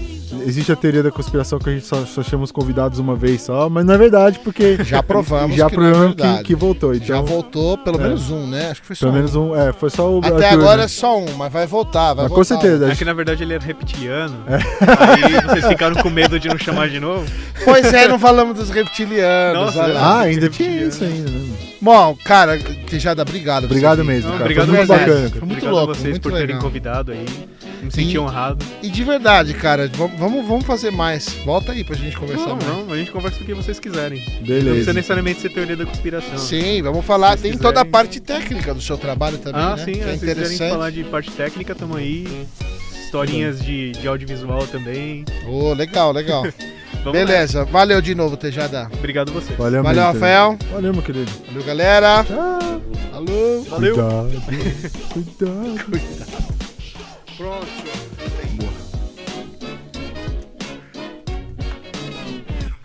Existe a teoria da conspiração que a gente só chama os convidados uma vez só, mas não é verdade, porque... Já provamos já que não é provamos verdade. que voltou. Então, já voltou pelo menos um, né? Acho que foi só pelo menos um. foi só o... Até Arthur, agora né? é só um, mas vai voltar, vai Mas voltar. com certeza. É que na verdade ele era reptiliano. Aí vocês ficaram com medo de não chamar de novo. Pois é, não falamos dos reptilianos. Nossa, olha lá. ainda tinha isso ainda, né? Bom, cara, Tejada, obrigado. por Obrigado você vir. mesmo, Não, cara. obrigado Foi muito vocês. bacana. Foi muito Obrigado louco, a vocês muito por terem legal. convidado aí. Me senti honrado. E de verdade, cara, vamos fazer mais. Volta aí pra gente conversar mais. Não, a gente conversa o que vocês quiserem. Não Beleza. precisa necessariamente ser teoria da conspiração. Sim, vamos falar. Se Tem quiserem. toda a parte técnica do seu trabalho também, né? Sim, Que é se vocês quiserem interessante. falar de parte técnica, tamo aí. Historinhas de audiovisual também. Legal. Vamos Beleza, valeu de novo, Tejada. nessa. Obrigado a vocês. Valeu, Valeu, mesmo, Rafael. Valeu, meu querido. Valeu, galera. Tchau. Falou. Valeu. Cuidado. Pronto.